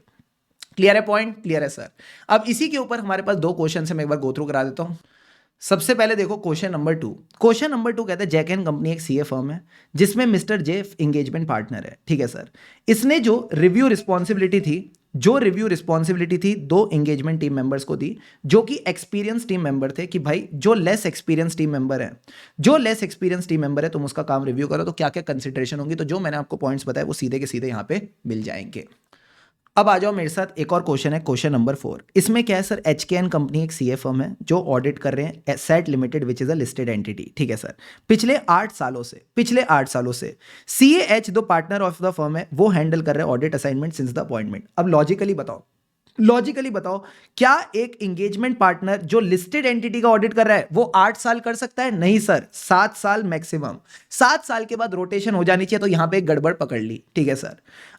क्लियर है पॉइंट? क्लियर है सर। अब इसी के ऊपर हमारे पास 2 क्वेश्चन है, मैं एक बार गो थ्रू करा देता हूं। सबसे पहले देखो क्वेश्चन नंबर 2। क्वेश्चन नंबर 2 कहता है जैक एंड कंपनी एक CA फर्म है जिसमें मिस्टर जे एंगेजमेंट पार्टनर है, ठीक है सर। इसने जो रिव्यू रिस्पॉन्सिबिलिटी थी जो रिव्यू रिस्पॉन्सिबिलिटी थी 2 एंगेजमेंट टीम मेंबर्स को दी, जो कि एक्सपीरियंस टीम मेंबर थे, कि भाई जो लेस एक्सपीरियंस टीम मेंबर है तुम उसका काम रिव्यू करो, तो क्या क्या कंसिडरेशन होंगी। तो जो मैंने आपको पॉइंट्स बताए वो सीधे के सीधे यहाँ पे मिल जाएंगे। अब आ जाओ मेरे साथ, एक और क्वेश्चन है, क्वेश्चन नंबर 4। इसमें क्या है सर, एचकेएन कंपनी एक सीए फर्म है जो ऑडिट कर रहे हैं set limited which is a listed entity. ठीक है सर, पिछले 8 सालों से सीएएच दो पार्टनर ऑफ द फर्म है, वो हैंडल कर रहे हैं audit assignment since the appointment. अब लॉजिकली बताओ, क्या एक एंगेजमेंट पार्टनर जो लिस्टेड एंटिटी का ऑडिट कर रहा है वो 8 साल कर सकता है? नहीं सर, 7 साल मैक्सिमम। 7 साल के बाद रोटेशन हो जानी चाहिए, तो यहां पे एक गड़बड़ पकड़ ली। ठीक है सर,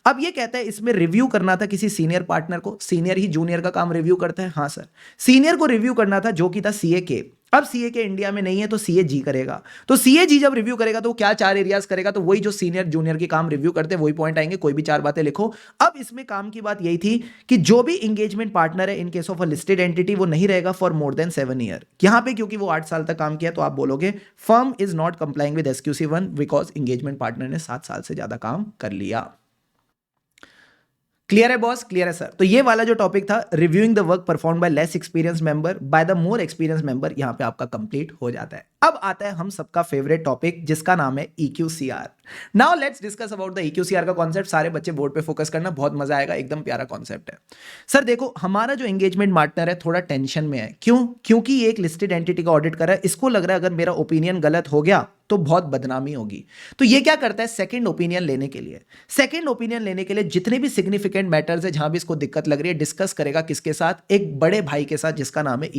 अब ये कहता है इसमें रिव्यू करना था किसी सीनियर पार्टनर को, सीनियर ही जूनियर का काम रिव्यू करता है। हाँ सर, सीनियर को रिव्यू करना था, जो कि था सीए के। अब सीए के इंडिया में नहीं है, तो सीए जी करेगा। तो सीए जी जब रिव्यू करेगा तो वो क्या 4 एरियाज करेगा, तो वही जो सीनियर जूनियर के काम रिव्यू करते हैं वही पॉइंट आएंगे, कोई भी 4 बातें लिखो। अब इसमें काम की बात यही थी कि जो भी एंगेजमेंट पार्टनर है इन case of a listed entity, वो नहीं रहेगा फॉर मोर देन 7 ईयर। यहां पे क्योंकि वो 8 साल तक काम किया, तो आप बोलोगे firm is not complying with SQC1 because engagement partner ने 7 साल से ज्यादा काम कर लिया। क्लियर है बॉस? क्लियर है सर। तो ये वाला जो टॉपिक था, reviewing the work perform by less experience member by the more experience member, यहां पे आपका कंप्लीट हो जाता है। अब आता है हम सबका फेवरेट टॉपिक, जिसका नाम है EQCR। Now let's discuss about the EQCR का कॉन्सेप्ट। सारे बच्चे बोर्ड पे फोकस करना, बहुत मजा आएगा, एकदम प्यारा कॉन्सेप्ट है। सर देखो, हमारा जो एंगेजमेंट पार्टनर है थोड़ा टेंशन में है। क्यों? क्योंकि ये एक लिस्टेड एंटिटी का ऑडिट कर रहा है, इसको लग रहा है अगर मेरा ओपिनियन गलत हो गया तो बहुत बदनामी होगी। तो ये क्या करता है, सेकंड ओपिनियन लेने के लिए जितने भी सिग्निफिकेंट मैटर्स है जहां भी इसको दिक्कत लग रही है, डिस्कस करेगा किसके साथ? एक बड़े भाई के साथ, जिसका नाम है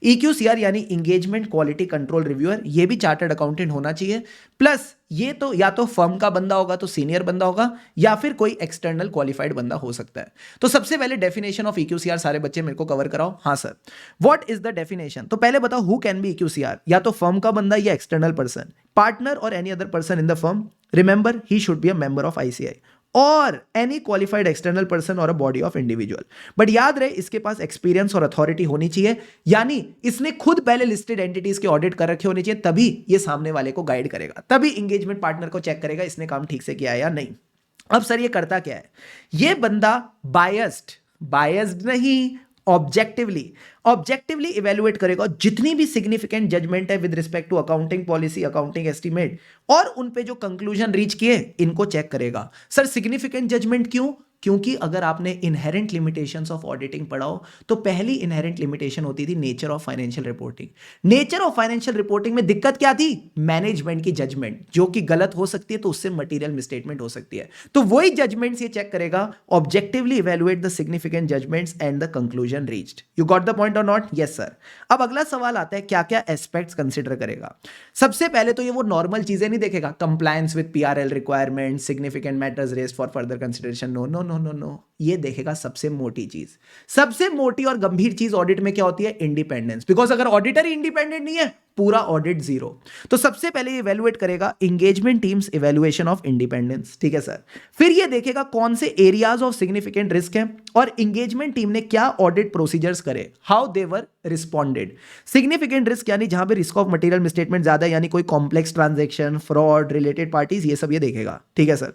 EQCR यानी एंगेजमेंट क्वालिटी कंट्रोल रिव्यूअर। ये भी चार्टर्ड अकाउंटेंट होना चाहिए, प्लस ये तो या तो फर्म का बंदा होगा, तो सीनियर बंदा होगा, या फिर कोई एक्सटर्नल क्वालिफाइड बंदा हो सकता है। तो सबसे पहले डेफिनेशन ऑफ EQCR सारे बच्चे मेरे को कवर कराओ। हाँ sir, what is the definition? तो पहले बताओ, हु कैन बी EQCR? या तो फर्म का बंदा या एक्सटर्नल पर्सन, पार्टनर और any other person in the firm. Remember, he should be a member of ICI और एनी क्वालिफाइड एक्सटर्नल पर्सन और a body of individual. But याद रहे, इसके पास एक्सपीरियंस और अथॉरिटी होनी चाहिए, यानी इसने खुद पहले लिस्टेड एंटिटीज के ऑडिट कर रखे होने चाहिए, तभी ये सामने वाले को गाइड करेगा, तभी एंगेजमेंट पार्टनर को चेक करेगा इसने काम ठीक से किया है या नहीं। अब सर ये करता क्या है? ये बंदा बायस्ड नहीं, ऑब्जेक्टिवली इवेलुएट करेगा जितनी भी सिग्निफिकेंट जजमेंट है with respect to accounting policy, accounting estimate, और उन पे जो कंक्लूजन रीच किए इनको चेक करेगा। सर सिग्निफिकेंट जजमेंट क्यों? क्योंकि अगर आपने इनहेरेंट लिमिटेशंस ऑफ ऑडिटिंग पढ़ा हो, तो पहली इनहेरेंट लिमिटेशन होती थी nature of financial reporting. Nature of financial reporting में दिक्कत क्या थी? मैनेजमेंट की जजमेंट, जो कि गलत हो सकती है, तो उससे मटेरियल मिसस्टेटमेंट हो सकती है। तो वही जजमेंट्स ये चेक करेगा, objectively evaluate the significant judgements and the conclusion reached. You got the point और नॉट? Yes sir. अब अगला सवाल आता है, क्या क्या एस्पेक्ट्स कंसिडर करेगा? सबसे पहले तो ये वो नॉर्मल चीजें नहीं देखेगा, compliance with PRL requirement, significant matters raised for further consideration, no no no no no. ये देखेगा सबसे मोटी चीज, सबसे मोटी और गंभीर चीज ऑडिट में क्या होती है? इंडिपेंडेंस। बिकॉज अगर ऑडिटर ही इंडिपेंडेंट नहीं है, पूरा ऑडिट जीरो। तो सबसे पहले ये इवैल्यूएट करेगा engagement teams evaluation of independence. ठीक है सर। फिर ये देखेगा कौन से एरियाज ऑफ सिग्निफिकेंट रिस्क हैं और एंगेजमेंट टीम ने क्या ऑडिट प्रोसीजर्स करे, how they were responded. Significant risk यानी जहां पे रिस्क ऑफ मटेरियल मिसस्टेटमेंट ज्यादा है, यानी कोई complex transaction, fraud, related parties, ये सब ये देखेगा। ठीक है सर।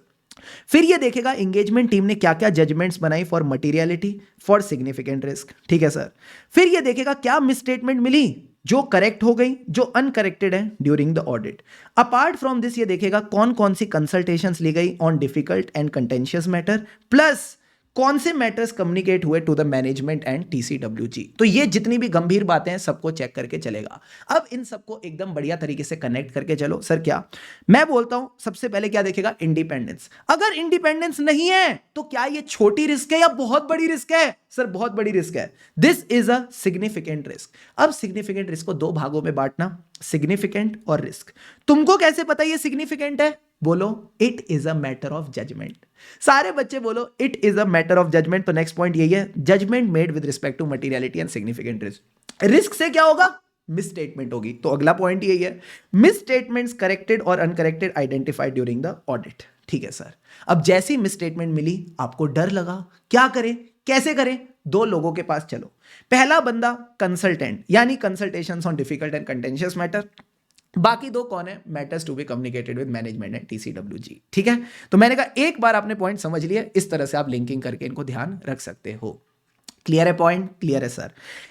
फिर ये देखेगा एंगेजमेंट टीम ने क्या क्या जजमेंट्स बनाई for materiality, for significant risk. ठीक है सर। फिर ये देखेगा क्या मिसस्टेटमेंट मिली जो करेक्ट हो गई, जो अनकरेक्टेड है during the audit. Apart from this ये देखेगा कौन कौन सी कंसल्टेशंस ली गई on difficult and contentious matter, plus कौन से मैटर्स कम्युनिकेट हुए to the management and TCWG। तो ये जितनी भी गंभीर बातें हैं सबको चेक करके चलेगा। अब इन सबको एकदम बढ़िया तरीके से कनेक्ट करके चलो। सर क्या मैं बोलता हूं, सबसे पहले क्या देखेगा? इंडिपेंडेंस। अगर इंडिपेंडेंस नहीं है तो क्या ये छोटी रिस्क है या बहुत बड़ी रिस्क है? सर बहुत बड़ी रिस्क है। This is a significant risk. अब सिग्निफिकेंट रिस्क को 2 भागों में बांटना, सिग्निफिकेंट और रिस्क। तुमको कैसे पता ये सिग्निफिकेंट है? बोलो it is a matter of judgement. सारे बच्चे बोलो it is a matter of judgement. तो नेक्स्ट पॉइंट यही है, judgement made with respect to materiality and significant risk. Risk से क्या होगा? मिस स्टेटमेंट होगी। तो अगला पॉइंट यही है, मिस स्टेटमेंट्स करेक्टेड और uncorrected identified during the audit. ठीक है सर। अब जैसी मिस स्टेटमेंट मिली, आपको डर लगा, क्या करें, कैसे करें? 2 लोगों के पास चलो। पहला बंदा कंसल्टेंट, यानी consultations on difficult and contentious matter. बाकी दो कौन है? Matters to be communicated with management and TCWG। ठीक है, तो मैंने कहा एक बार आपने पॉइंट समझ लिया, इस तरह से आप लिंकिंग करके इनको ध्यान रख सकते हो। क्लियर है पॉइंट? क्लियर है सर।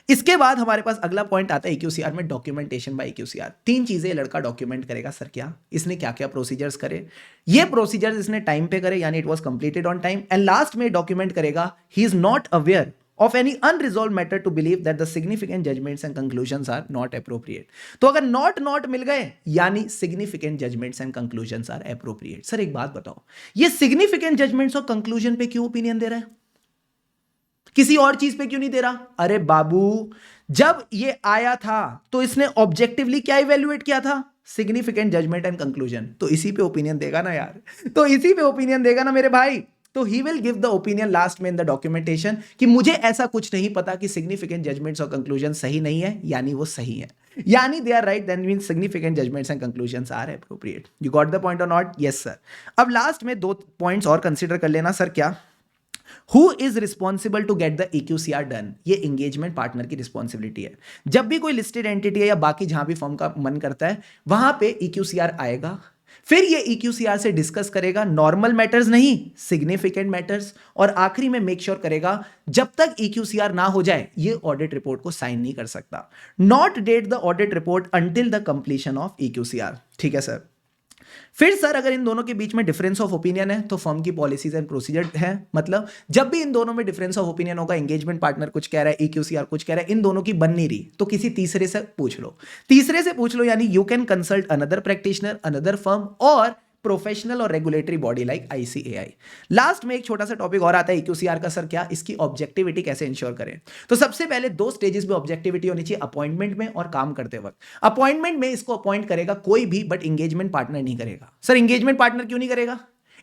इसके बाद हमारे पास अगला पॉइंट आता है EQCR में, डॉक्यूमेंटेशन बाय EQCR। तीन चीजें ये लड़का डॉक्यूमेंट करेगा सर। क्या इसने क्या क्या प्रोसीजर्स करे? ये प्रोसीजर्स इसने टाइम पे करे, यानी it was completed on time. And last में डॉक्यूमेंट करेगा he is not aware of any unresolved matter to believe that the significant judgments and conclusions are not appropriate। तो अगर not मिल गए यानी significant judgments and conclusions are appropriate। Sir एक बात बताओ, ये significant judgments और conclusion पे क्यों ओपिनियन दे रहा है, किसी और चीज पे क्यों नहीं दे रहा? अरे बाबू, जब ये आया था तो इसने ऑब्जेक्टिवली क्या इवेल्युएट किया था? Significant judgement and conclusion. तो इसी पे ओपिनियन देगा ना यार, तो इसी पे ओपिनियन देगा ना मेरे भाई। तो he will give the opinion last में इन द डॉक्यूमेंटेशन कि मुझे ऐसा कुछ नहीं पता कि सिग्निफिकेंट जजमेंट्स और कंक्लूजन सही नहीं है, यानी वो सही है, यानी they are right, then means significant judgements and conclusions are appropriate. You got the point और नॉट? Yes sir. अब लास्ट में दो पॉइंट्स और कंसीडर कर लेना सर। क्या? Who is responsible to get the EQCR done? ये एंगेजमेंट पार्टनर की रिस्पॉन्सिबिलिटी है। जब भी कोई लिस्टेड एंटिटी है या बाकी जहां भी फर्म का मन करता है वहां पे EQCR आएगा, फिर ये EQCR से डिस्कस करेगा, नॉर्मल मैटर्स नहीं, सिग्निफिकेंट मैटर्स, और आखिरी में मेक श्योर करेगा जब तक EQCR ना हो जाए ये ऑडिट रिपोर्ट को साइन नहीं कर सकता। Not date the audit report until the completion of EQCR। ठीक है सर। फिर सर अगर इन दोनों के बीच में डिफरेंस ऑफ ओपिनियन है तो फर्म की पॉलिसीज एंड प्रोसीजर है, मतलब जब भी इन दोनों में डिफरेंस ऑफ ओपिनियन होगा, एंगेजमेंट पार्टनर कुछ कह रहा है, EQCR कुछ कह रहा है, इन दोनों की बन नहीं रही, तो किसी तीसरे से पूछ लो। तीसरे से पूछ लो यानी you can consult another practitioner, another firm और प्रोफेशनल और regulatory body like ICAI। Last में एक छोटा सा टॉपिक और आता है EQCR का सर। क्या? इसकी ऑब्जेक्टिविटी कैसे इंश्योर करें? तो सबसे पहले दो स्टेजेस में ऑब्जेक्टिविटी होनी चाहिए, अपॉइंटमेंट में और काम करते वक्त। अपॉइंटमेंट में इसको अपॉइंट करेगा कोई भी, बट एंगेजमेंट पार्टनर नहीं करेगा। सर एंगेजमेंट पार्टनर क्यों नहीं करेगा?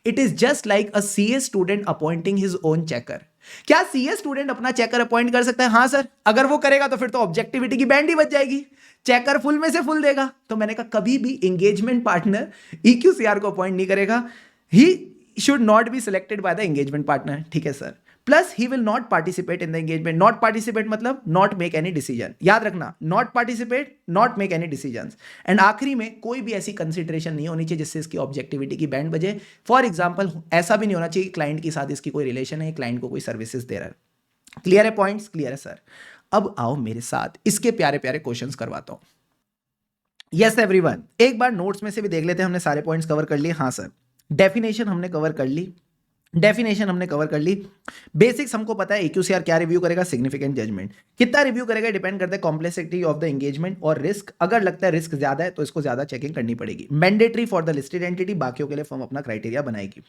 It is just like a CA student appointing his own checker. क्या CA स्टूडेंट अपना चेकर अपॉइंट कर सकता है? हाँ सर। अगर वो करेगा तो फिर तो ऑब्जेक्टिविटी की बैंड ही बच जाएगी, चेकर फुल में से फुल देगा। तो मैंने कहा कभी भी एंगेजमेंट पार्टनर EQCR को अपॉइंट नहीं करेगा। He should not be selected by the engagement partner. ठीक है sir. Plus he will not participate in the engagement. Not participate मतलब नॉट मेक एनी डिसीजन, याद रखना, not participate, not make any decision. And आखिरी में कोई भी ऐसी कंसिडरेशन नहीं होनी चाहिए जिससे इसकी ऑब्जेक्टिविटी की बैंड बजे। फॉर एग्जाम्पल ऐसा भी नहीं होना चाहिए कि क्लाइंट के साथ इसकी कोई रिलेशन है, क्लाइंट को कोई सर्विसेज दे रहा है। क्लियर है पॉइंट्स? क्लियर है सर। अब आओ मेरे साथ, इसके प्यारे प्यारे क्वेश्चंस करवाता हूं। यस एवरीवन, एक बार नोट्स में से भी देख लेते हैं, हमने सारे पॉइंट्स कवर कर लिए। हाँ सर। डेफिनेशन हमने कवर कर ली, बेसिक्स हमको पता है। EQCR क्या रिव्यू करेगा? Significant judgement. कितना रिव्यू करेगा डिपेंड करता है कॉम्प्लेक्सिटी ऑफ द एंगेजमेंट और रिस्क। अगर लगता है रिस्क ज्यादा है तो इसको ज्यादा चेकिंग करनी पड़ेगी। Mandatory for the listed entity, बाकियों के लिए फर्म अपना क्राइटेरिया बनाएगी।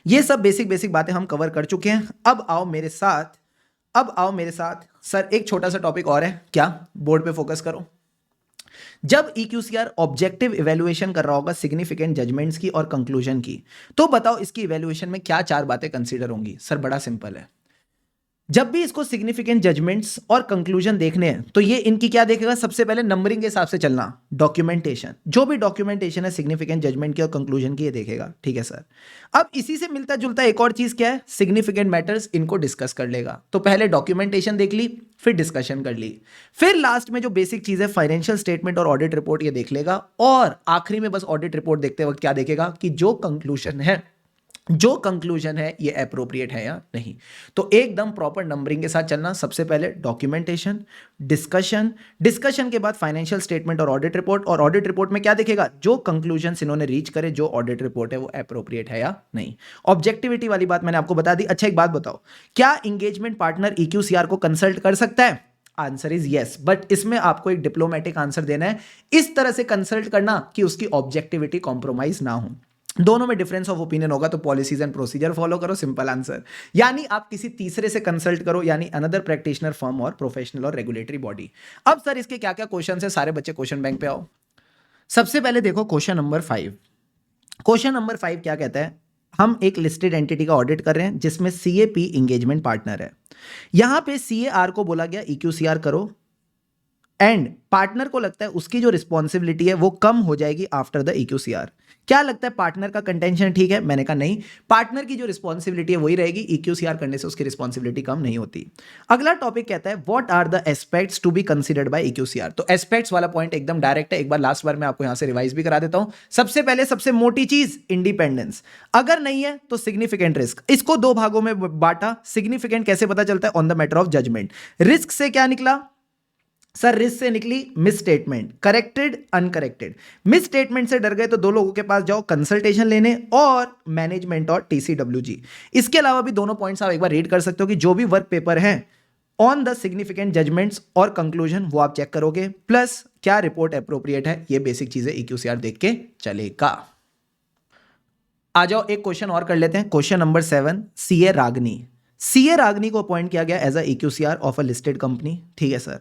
ये सब बेसिक बातें हम कवर कर चुके हैं। अब आओ मेरे साथ सर, एक छोटा सा टॉपिक और है। क्या? बोर्ड पे फोकस करो। जब EQCR ऑब्जेक्टिव इवैल्यूएशन कर रहा होगा सिग्निफिकेंट जजमेंट्स की और कंक्लूजन की, तो बताओ इसकी इवैल्यूएशन में क्या चार बातें कंसीडर होंगी? सर बड़ा सिंपल है। जब भी इसको सिग्निफिकेंट जजमेंट्स और कंक्लूजन देखने हैं तो ये इनकी क्या देखेगा? सबसे पहले नंबरिंग के हिसाब से चलना, डॉक्यूमेंटेशन, जो भी डॉक्यूमेंटेशन है सिग्निफिकेंट जजमेंट की और कंक्लूजन की, ये देखेगा। ठीक है सर। अब इसी से मिलता जुलता एक और चीज क्या है? सिग्निफिकेंट मैटर्स, इनको डिस्कस कर लेगा। तो पहले डॉक्यूमेंटेशन देख ली, फिर डिस्कशन कर ली, फिर लास्ट में जो बेसिक चीज है फाइनेंशियल स्टेटमेंट और ऑडिट रिपोर्ट ये देख लेगा, और आखिरी में बस ऑडिट रिपोर्ट देखते वक्त क्या देखेगा कि जो कंक्लूजन है ये एप्रोप्रिएट है या नहीं। तो एकदम प्रॉपर नंबरिंग के साथ चलना। सबसे पहले डॉक्यूमेंटेशन, डिस्कशन के बाद फाइनेंशियल स्टेटमेंट और ऑडिट रिपोर्ट, और ऑडिट रिपोर्ट में क्या देखेगा? जो कंक्लूजन्स इन्होंने रीच करे, जो ऑडिट रिपोर्ट है वो एप्रोप्रिएट है या नहीं। ऑब्जेक्टिविटी वाली बात मैंने आपको बता दी। अच्छा एक बात बताओ, क्या एंगेजमेंट पार्टनर EQCR को कंसल्ट कर सकता है? आंसर इज यस, बट इसमें आपको एक डिप्लोमेटिक आंसर देना है। इस तरह से कंसल्ट करना कि उसकी ऑब्जेक्टिविटी कॉम्प्रोमाइज ना हो। दोनों में डिफरेंस ऑफ ओपिनियन होगा तो पॉलिसीज एंड प्रोसीजर फॉलो करो, सिंपल आंसर। यानी आप किसी तीसरे से कंसल्ट करो, यानी अनदर प्रैक्टिशनर, फर्म और प्रोफेशनल और रेगुलेटरी बॉडी। अब सर इसके क्या क्या क्वेश्चन है? सारे बच्चे क्वेश्चन बैंक पे आओ। सबसे पहले देखो क्वेश्चन नंबर 5। क्वेश्चन नंबर 5 क्या कहता है? हम एक लिस्टेड एंटिटी का ऑडिट कर रहे हैं जिसमें CAP एंगेजमेंट पार्टनर है। यहां पे CAR को बोला गया EQCR करो, एंड पार्टनर को लगता है उसकी जो रिस्पॉन्सिबिलिटी है वो कम हो जाएगी आफ्टर द EQCR। क्या लगता है पार्टनर का कंटेंशन ठीक है? मैंने कहा नहीं, पार्टनर की जो रिस्पॉन्सिबिलिटी है वही रहेगी, EQCR करने से उसकी रिस्पॉन्सिबिलिटी कम नहीं होती। अगला टॉपिक कहता है what are the aspects to be considered by EQCR। तो एस्पेक्ट्स वाला पॉइंट एकदम डायरेक्ट है, एक बार लास्ट बार मैं आपको यहां से रिवाइज भी करा देता हूं। सबसे पहले सबसे मोटी चीज इंडिपेंडेंस, अगर नहीं है तो सिग्निफिकेंट रिस्क। इसको दो भागों में बांटा। सिग्निफिकेंट कैसे पता चलता है? On the matter of judgement. Risk से क्या निकला सर? रिस्क से निकली misstatement, corrected uncorrected. Misstatement से डर गए तो दो लोगों के पास जाओ कंसल्टेशन लेने, और मैनेजमेंट और TCWG। इसके अलावा भी दोनों पॉइंट्स आप एक बार रीड कर सकते हो कि जो भी वर्क पेपर है ऑन द सिग्निफिकेंट जजमेंट्स और कंक्लूजन वो आप चेक करोगे, प्लस क्या रिपोर्ट अप्रोप्रिएट है, ये बेसिक चीजें EQCR देख के चलेगा। आ जाओ एक क्वेश्चन और कर लेते हैं। Question number 7, CA Ragini. CA Ragini को अपॉइंट किया गया as a EQCR of a listed company. ठीक है सर।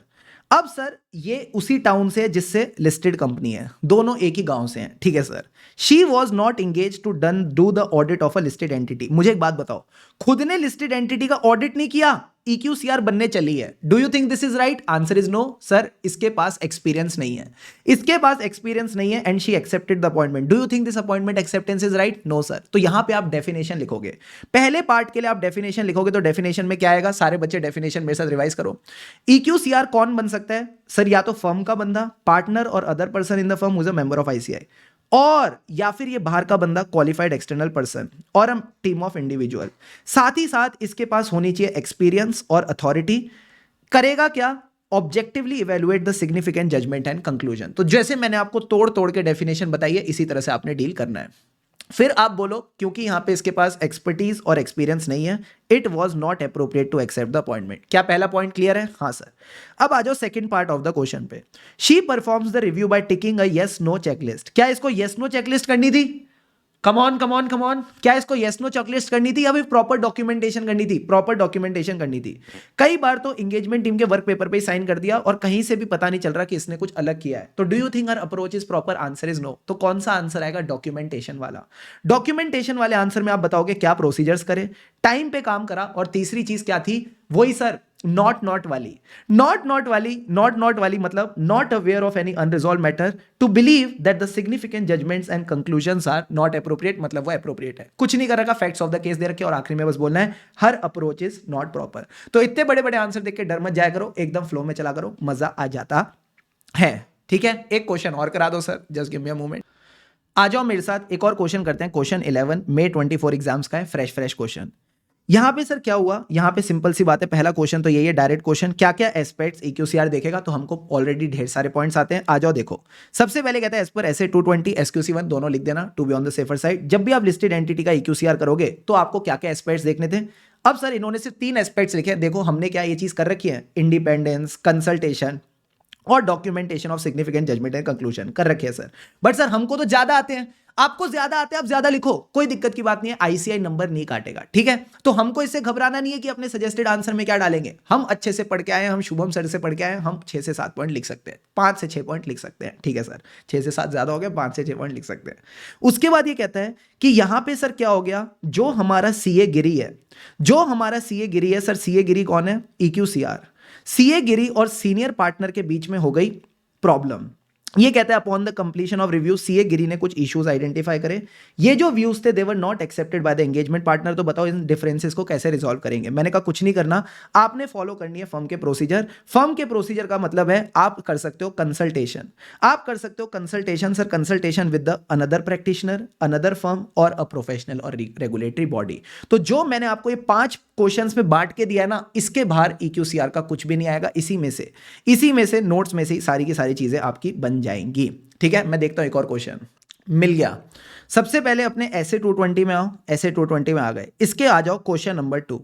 अब सर ये उसी टाउन से है जिससे लिस्टेड कंपनी है, दोनों एक ही गांव से हैं। ठीक है sir. She was not engage to do the audit of a listed entity. मुझे एक बात बताओ, खुद ने लिस्टेड एंटिटी का ऑडिट नहीं किया, EQCR बनने चली है। Do you think this is right? Answer is no sir, इसके पास एक्सपीरियंस नहीं है, इसके पास एक्सपीरियंस नहीं है, and she accepted the appointment. Do you think this appointment acceptance is right? No sir. तो यहां पे आप डेफिनेशन लिखोगे, पहले पार्ट के लिए आप डेफिनेशन लिखोगे तो डेफिनेशन में क्या आएगा? सारे बच्चे डेफिनेशन मेरे साथ रिवाइज करो। EQCR कौन बन सकता है सर? या तो फर्म का बंदा, पार्टनर और other person in the firm who is a member of ICI, और या फिर ये बाहर का बंदा, क्वालिफाइड एक्सटर्नल पर्सन, और हम टीम ऑफ इंडिविजुअल। साथ ही साथ इसके पास होनी चाहिए एक्सपीरियंस और अथॉरिटी। करेगा क्या? Objectively evaluate the significant judgement and conclusion. तो जैसे मैंने आपको तोड़ तोड़ के डेफिनेशन बताई है, इसी तरह से आपने डील करना है। फिर आप बोलो क्योंकि यहां पे इसके पास एक्सपर्टीज और एक्सपीरियंस नहीं है, it was not appropriate to accept the appointment. क्या पहला पॉइंट क्लियर है? हाँ सर। अब आ जाओ second part of the question पे। She performs the review by ticking a yes no checklist. क्या इसको यस नो चेकलिस्ट करनी थी? Come on come on come on, क्या इसको यस नो चेकलिस्ट करनी थी या फिर प्रॉपर डॉक्यूमेंटेशन करनी थी? प्रॉपर डॉक्यूमेंटेशन करनी थी। कई बार तो एंगेजमेंट टीम के वर्क पेपर पे साइन कर दिया और कहीं से भी पता नहीं चल रहा कि इसने कुछ अलग किया है। तो do you think our approach is proper? Answer is no. तो कौन सा आंसर आएगा? डॉक्यूमेंटेशन वाला। डॉक्यूमेंटेशन वाले आंसर में आप बताओगे क्या प्रोसीजर्स करे, टाइम पे काम करा, और तीसरी चीज क्या थी? वही सर, नॉट वाली। नॉट वाली मतलब not aware of any unresolved matter to believe that the significant judgements and conclusions are not appropriate, मतलब वो अप्रोप्रिएट है। कुछ नहीं कर रखा, फैक्ट्स ऑफ द केस दे रखे, और आखिरी में बस बोलना है her approach is not proper. तो इतने बड़े बड़े आंसर देख के डर मत जाया करो, एकदम फ्लो में चला करो, मजा आ जाता है। ठीक है, एक क्वेश्चन और करा दो sir, just give me a moment. आ जाओ मेरे साथ, एक और क्वेश्चन करते हैं। क्वेश्चन 11 May 24 एग्जाम्स का है, फ्रेश क्वेश्चन। यहां पे सर क्या हुआ? यहां पे सिंपल सी बात है, पहला क्वेश्चन तो यही है, डायरेक्ट क्वेश्चन। क्या क्या एस्पेक्ट्स EQCR देखेगा? तो हमको ऑलरेडी ढेर सारे पॉइंट्स आते हैं। आ जाओ देखो। सबसे पहले कहता है एज पर ऐसे 220 SQC1 दोनों लिख देना to be on the safer side. जब भी आप लिस्टेड एंटिटी का EQCR करोगे तो आपको क्या क्या एस्पेक्ट्स देखने थे? अब सर इन्होंने सिर्फ 3 एस्पेक्ट्स लिखे हैं। देखो हमने क्या ये चीज कर रखी है, इंडिपेंडेंस, कंसल्टेशन और documentation of significant judgement and conclusion कर रखे हैं सर। बट सर हमको तो ज्यादा आते हैं, आपको ज्यादा आते हैं, आप ज्यादा लिखो, कोई दिक्कत की बात नहीं है, ICI नंबर नहीं काटेगा। ठीक है, तो हमको इससे घबराना नहीं है कि अपने सजेस्टेड आंसर में क्या डालेंगे। हम अच्छे से पढ़ के आए, हम शुभम सर से पढ़ के आए, हम 6 से 7 पॉइंट लिख सकते हैं, 5 से 6 पॉइंट लिख सकते हैं। ठीक है सर, 6 से 7 ज्यादा हो गया, 5 से 6 पॉइंट लिख सकते हैं। उसके बाद ये कहता है कि यहां पे सर क्या हो गया, जो हमारा CA गिरी है, सर CA गिरी कौन है? EQCR। CA गिरी और सीनियर पार्टनर के बीच में हो गई प्रॉब्लम। ये कहता है upon the completion of review CA Giri ने कुछ इश्यूज आइडेंटिफाई करे। ये जो व्यूज थे they were not accepted by the engagement partner. तो बताओ इन डिफरेंसेस को कैसे रिजॉल्व करेंगे? मैंने कहा कुछ नहीं करना, आपने फॉलो करनी है फर्म के प्रोसीजर। फर्म के प्रोसीजर का मतलब है आप कर सकते हो consultation, sir consultation with the another practitioner, another firm और अ प्रोफेशनल और रेगुलेटरी बॉडी। तो जो मैंने आपको ये 5 क्वेश्चंस में बांट के दिया ना, इसके बाहर EQCR का कुछ भी नहीं आएगा। इसी में से नोट्स में से सारी की सारी चीजें आपकी बन जाएंगी। ठीक है, मैं देखता हूं एक और क्वेश्चन मिल गया। सबसे पहले अपने ऐसे 220 में आओ, ऐसे 220 में आ गए। इसके आ जाओ क्वेश्चन नंबर 2।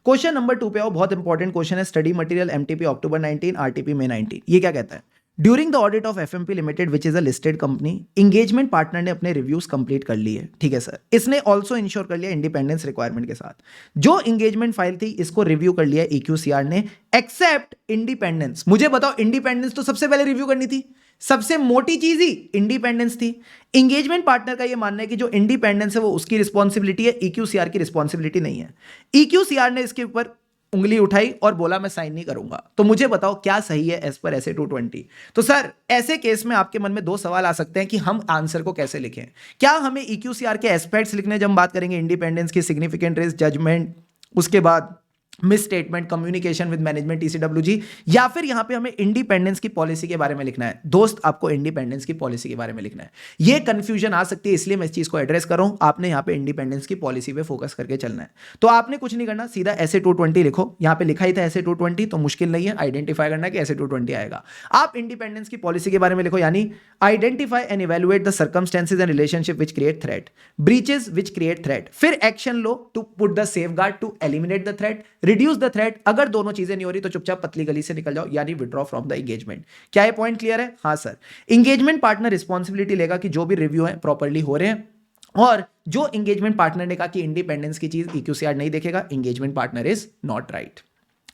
क्वेश्चन नंबर 2 पे आओ, बहुत इंपॉर्टेंट क्वेश्चन है। स्टडी मटेरियल MTP अक्टूबर 19, RTP May 19। ये क्या कहता है? During the audit of FMP limited which is a listed company, engagement partner ने अपने रिव्यूज कंप्लीट कर लिए। ठीक है सर, इसने ऑल्सो इंश्योर कर लिया इंडिपेंडेंस रिक्वायरमेंट के साथ। जो एंगेजमेंट फाइल थी इसको रिव्यू कर लिया EQCR ने, एक्सेप्ट इंडिपेंडेंस। मुझे बताओ, इंडिपेंडेंस तो सबसे पहले रिव्यू करनी थी, सबसे मोटी चीज ही इंडिपेंडेंस थी। एंगेजमेंट पार्टनर का यह मानना है कि जो इंडिपेंडेंस है वो उसकी रिस्पॉन्सिबिलिटी है, EQCR की रिस्पॉन्सिबिलिटी नहीं है। EQCR ने इसके ऊपर उंगली उठाई और बोला मैं साइन नहीं करूंगा। तो मुझे बताओ क्या सही है एज पर SA 220। तो सर ऐसे केस में आपके मन में दो सवाल आ सकते हैं कि हम आंसर को कैसे लिखें। क्या हमें EQCR के एस्पेक्ट्स लिखने जब हम बात करेंगे, इंडिपेंडेंस की, सिग्निफिकेंट रिस्क, जजमेंट, उसके बाद miss statement, communication with management, TCWG, या फिर यहां पे हमें इंडिपेंडेंस की पॉलिसी के बारे में लिखना है। दोस्त आपको इंडिपेंडेंस की पॉलिसी के बारे में लिखना है। ये कंफ्यूजन आ सकती है, इसलिए मैं इस चीज को एड्रेस कर रहा हूं। आपने यहां पे इंडिपेंडेंस की पॉलिसी पे फोकस करके चलना है। तो आपने कुछ नहीं करना, सीधा SA 220 लिखो। यहां पे लिखा ही था SA 220, तो मुश्किल नहीं है आइडेंटिफाई करना कि SA 220 आएगा। आप इंडिपेंडेंस की पॉलिसी के बारे में लिखो, यानी identify and evaluate the circumstances and relationship which create threat, breaches which create threat, फिर एक्शन लो to put the safeguard to eliminate the threat, reduce the threat. अगर दोनों चीजें नहीं हो रही तो चुपचाप पतली गली से निकल जाओ, यानी विड्रॉ फ्रॉम द एंगेजमेंट। क्या ये पॉइंट क्लियर है? हाँ सर। एंगेजमेंट पार्टनर रिस्पॉन्सिबिलिटी लेगा कि जो भी रिव्यू है प्रॉपर्ली हो रहे हैं, और जो एंगेजमेंट पार्टनर ने कहा कि इंडिपेंडेंस की चीज EQCR नहीं देखेगा, engagement partner is not right.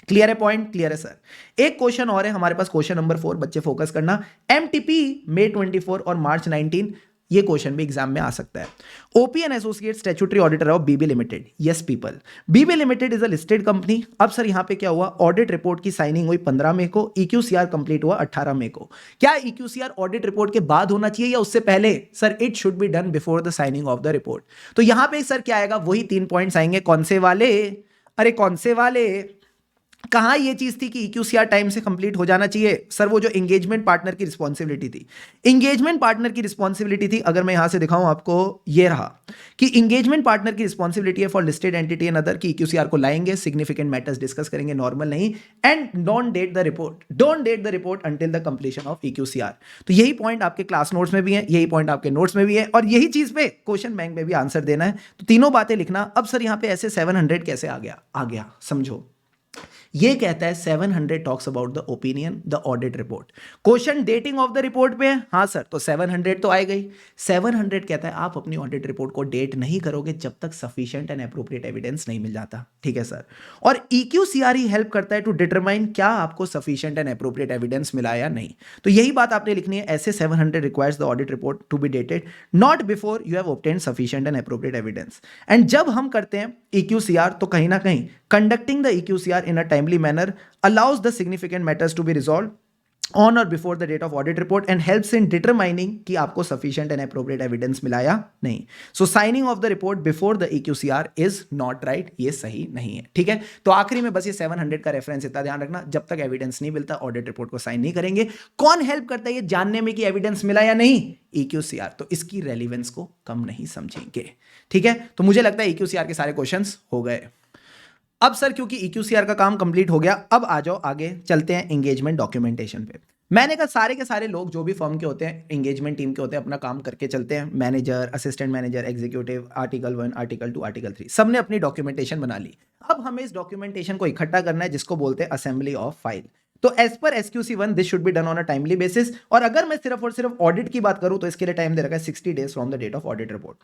Clear है पॉइंट? क्लियर है सर। एक क्वेश्चन और है हमारे पास, क्वेश्चन नंबर 4, बच्चे फोकस करना। MTP May 24 और March 19, ये क्वेश्चन भी एग्जाम में आ सकता है। OP and associate statutory auditor of BB limited. Yes people, BB limited is a listed company. अब सर यहां पे क्या हुआ, ऑडिट रिपोर्ट की साइनिंग हुई 15 मई को, EQCR कंप्लीट हुआ 18 मई को। क्या EQCR ऑडिट रिपोर्ट के बाद होना चाहिए या उससे पहले? Sir it should be done before the signing off the report. तो यहां पे सर क्या आएगा, वही 3 पॉइंट्स आएंगे। कौन से वाले? अरे कौन से वाले? कहां ये चीज थी कि EQCR टाइम से कंप्लीट हो जाना चाहिए? सर वो जो एंगेजमेंट पार्टनर की रिस्पॉन्सिबिलिटी थी, एंगेजमेंट पार्टनर की रिस्पॉन्सिबिलिटी थी, अगर मैं यहां से दिखाऊं आपको, ये रहा कि एंगेजमेंट पार्टनर की रिस्पॉन्सिबिलिटी है for listed entity and other की EQCR को लाएंगे, सिग्निफिकेंट मैटर्स डिस्कस करेंगे, नॉर्मल नहीं, and don't date the report until the completion of EQCR। तो यही पॉइंट आपके क्लास नोट्स में भी है, यही पॉइंट आपके नोट्स में भी है, और यही चीज पे क्वेश्चन बैंक में भी आंसर देना है। तो तीनों बातें लिखना। अब सर यहां पे ऐसे 700 कैसे आ गया समझो। ये कहता है 700 talks about the opinion, the audit report. Question dating of the report पे है, हाँ सर, तो 700 तो आएगा ही। 700 कहता है आप अपनी ऑडिट रिपोर्ट को डेट नहीं करोगे जब तक सफिशिएंट एंड एप्रोप्रिएट एविडेंस नहीं मिल जाता। ठीक है सर। और EQCR ही हेल्प करता है टू डिटरमाइन क्या आपको सफिशिएंट एंड एप्रोप्रिएट एविडेंस मिला या नहीं। तो यही बात आपने लिखनी है, ऐसे 700 requires the audit report to be dated not before you have obtained sufficient and appropriate evidence. And जब हम करते हैं EQCR, तो कहीं ना कहीं conducting the EQCR in a timely manner allows the significant matters to be resolved on or before the date of audit report and helps in determining कि आपको sufficient and appropriate evidence मिला या नहीं। So signing of the report before the EQCR is not right, ये सही नहीं है। ठीक है, तो आखिरी में बस ये 700 का रेफरेंस इतना ध्यान रखना, जब तक एविडेंस नहीं मिलता ऑडिट रिपोर्ट को साइन नहीं करेंगे। कौन हेल्प करता है ये जानने में कि एविडेंस मिला या नहीं? EQCR। तो इसकी रेलिवेंस को कम नहीं समझेंगे। ठीक है, तो मुझे लगता है EQCR के सारे क्वेश्चंस हो गए। अब सर क्योंकि EQCR का काम कंप्लीट हो गया, अब आ जाओ आगे चलते हैं एंगेजमेंट डॉक्यूमेंटेशन पे। मैंने कहा सारे के सारे लोग जो भी फर्म के होते हैं, एंगेजमेंट टीम के होते हैं, अपना काम करके चलते हैं। Manager, assistant manager, executive, article 1, article 2, article 3, सबने अपनी डॉक्यूमेंटेशन बना ली। अब हमें इस डॉक्यूमेंटेशन को इकट्ठा करना है, जिसको बोलते हैं असेंबली ऑफ फाइल। तो as per SQC1 this should be done on a timely basis. और अगर मैं सिर्फ और सिर्फ ऑडिट की बात करूं तो इसके लिए टाइम दे रखा है 60 days from the date of audit report.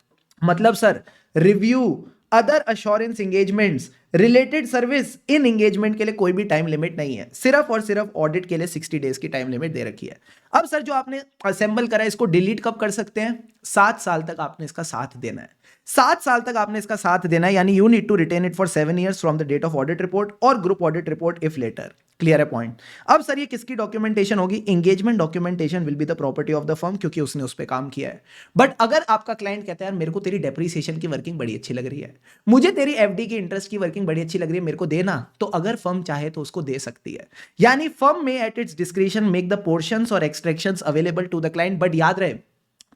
मतलब sir review, other assurance engagements, related service, इन एंगेजमेंट के लिए कोई भी टाइम लिमिट नहीं है, सिर्फ और सिर्फ ऑडिट के लिए 60 डेज की टाइम लिमिट दे रखी है। अब सर जो आपने असेंबल करा है इसको डिलीट कब कर सकते हैं? 7 साल तक आपने इसका साथ देना है। 7 साल तक आपने इसका साथ देना है, यानी you need to retain it for 7 years from the date of audit report और group audit report if later. Clear है पॉइंट? अब सर ये किसकी डॉक्यूमेंटेशन होगी? Engagement documentation will be the property of the firm, क्योंकि उसने उस पर काम किया है। बट अगर आपका क्लाइंट कहता है यार मेरे को तेरी डेप्रिसिएशन की वर्किंग बड़ी अच्छी लग रही है, मुझे तेरी FD की इंटरेस्ट की वर्किंग बड़ी अच्छी लग रही है, मेरे को देना, तो अगर फर्म चाहे तो उसको दे सकती है। यानी फर्म में at its discretion make the portions और extractions available to the client. But याद रहे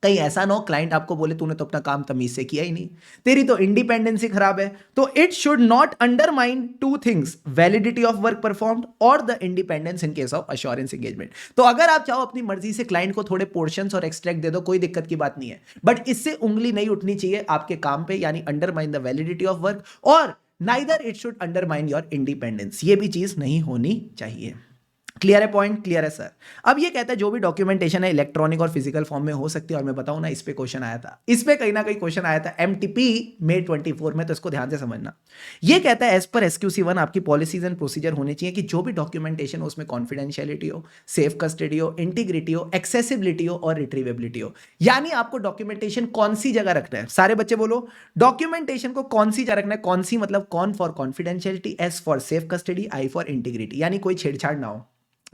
कहीं ऐसा ना हो क्लाइंट आपको बोले तूने तो अपना काम तमीज से किया ही नहीं, तेरी तो इंडिपेंडेंसी खराब है। तो it should not undermine 2 things, validity of work performed और the independence in case of assurance engagement. तो अगर आप चाहो अपनी मर्जी से क्लाइंट को थोड़े पोर्शंस और एक्सट्रैक्ट दे दो, कोई दिक्कत की बात नहीं है, बट इससे उंगली नहीं उठनी चाहिए आपके काम पे, यानी undermine the validity of work, और neither it should undermine your independence, ये भी चीज नहीं होनी चाहिए। क्लियर है पॉइंट, क्लियर है सर। अब ये कहता है जो भी डॉक्यूमेंटेशन है इलेक्ट्रॉनिक और फिजिकल फॉर्म में हो सकती है, और मैं बताऊं ना इस पे क्वेश्चन आया था, इस पे कहीं ना कहीं क्वेश्चन आया था एमटीपी में 24 में, तो इसको ध्यान से समझना। ये कहता है एज पर एसक्यूसी 1 आपकी पॉलिसीज एंड प्रोसीजर होने चाहिए कि जो भी डॉक्यूमेंटेशन हो उसमें कॉन्फिडेंशियलिटी हो, सेफ कस्टडी हो, इंटीग्रिटी हो, एक्सेसिबिलिटी हो और रिट्रीवेबिलिटी हो। यानी आपको डॉक्यूमेंटेशन कौन सी जगह रखना है, सारे बच्चे बोलो, डॉक्यूमेंटेशन को कौन सी जगह रखना है, कौन सी मतलब con for confidentiality, S for safe custody, I for integrity, यानी कोई छेड़छाड़ ना हो,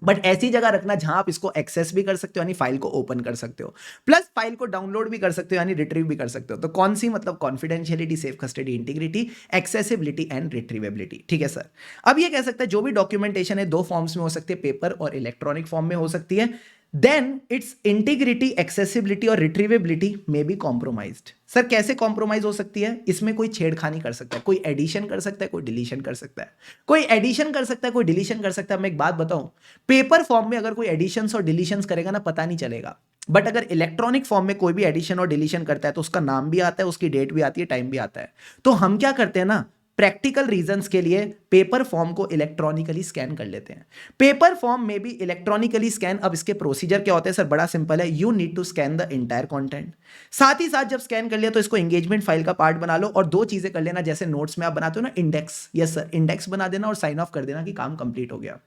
बट ऐसी जगह रखना जहां आप इसको एक्सेस भी कर सकते हो, यानी फाइल को ओपन कर सकते हो, प्लस फाइल को डाउनलोड भी कर सकते हो, यानी रिट्रीव भी कर सकते हो। तो कौन सी मतलब confidentiality, safe custody, integrity, accessibility and retrievability. ठीक है सर। अब ये कह सकता है जो भी डॉक्यूमेंटेशन है दो फॉर्म्स में हो सकती है, पेपर और इलेक्ट्रॉनिक फॉर्म में हो सकती है, देन इट्स इंटीग्रिटी, एक्सेसिबिलिटी और रिट्रीवेबिलिटी में बी कॉम्प्रोमाइज्ड। सर कैसे कॉम्प्रोमाइज हो सकती है? इसमें कोई छेड़खानी कर सकता है, कोई एडिशन कर सकता है, कोई डिलीशन कर सकता है, कोई एडिशन कर सकता है, कोई डिलीशन कर सकता है। मैं एक बात बताऊं, पेपर फॉर्म में अगर कोई एडिशंस और डिलीशंस करेगा ना पता नहीं चलेगा, बट अगर इलेक्ट्रॉनिक फॉर्म में कोई भी एडिशन और डिलीशन करता है तो उसका नाम भी आता है, उसकी डेट भी आती है, टाइम भी आता है। तो हम क्या करते हैं ना, प्रैक्टिकल रीजंस के लिए पेपर फॉर्म को इलेक्ट्रॉनिकली स्कैन कर लेते हैं। पेपर फॉर्म में भी इलेक्ट्रॉनिकली स्कैन। अब इसके प्रोसीजर क्या होते हैं सर? बड़ा सिंपल है, you need to scan the entire content. साथ ही साथ जब स्कैन कर लिया तो इसको एंगेजमेंट फाइल का पार्ट बना लो, और दो चीजें कर लेना, जैसे नोट्स में आप बनाते हो ना इंडेक्स, यस सर, इंडेक्स बना देना और साइन ऑफ कर देना कि काम कंप्लीट हो गया।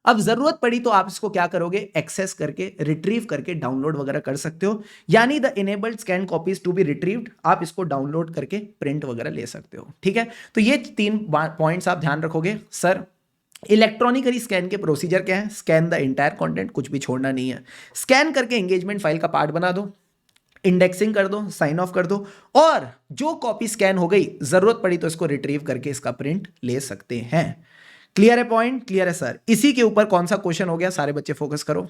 अब जरूरत पड़ी तो आप इसको क्या करोगे, एक्सेस करके, रिट्रीव करके डाउनलोड वगैरह कर सकते हो, यानी the enabled scan copies to be retrieved, आप इसको डाउनलोड करके प्रिंट वगैरह ले सकते हो। ठीक है, तो ये तीन पॉइंट्स आप ध्यान रखोगे। सर इलेक्ट्रॉनिकली स्कैन के प्रोसीजर क्या है? स्कैन द इंटायर कंटेंट, कुछ भी छोड़ना नहीं है, स्कैन करके एंगेजमेंट फाइल का पार्ट बना दो, इंडेक्सिंग कर दो, साइन ऑफ कर दो, और जो कॉपी स्कैन हो गई जरूरत पड़ी तो इसको रिट्रीव करके इसका प्रिंट ले सकते हैं। क्लियर है पॉइंट, क्लियर है सर। इसी के ऊपर कौन सा क्वेश्चन हो गया, सारे बच्चे फोकस करो,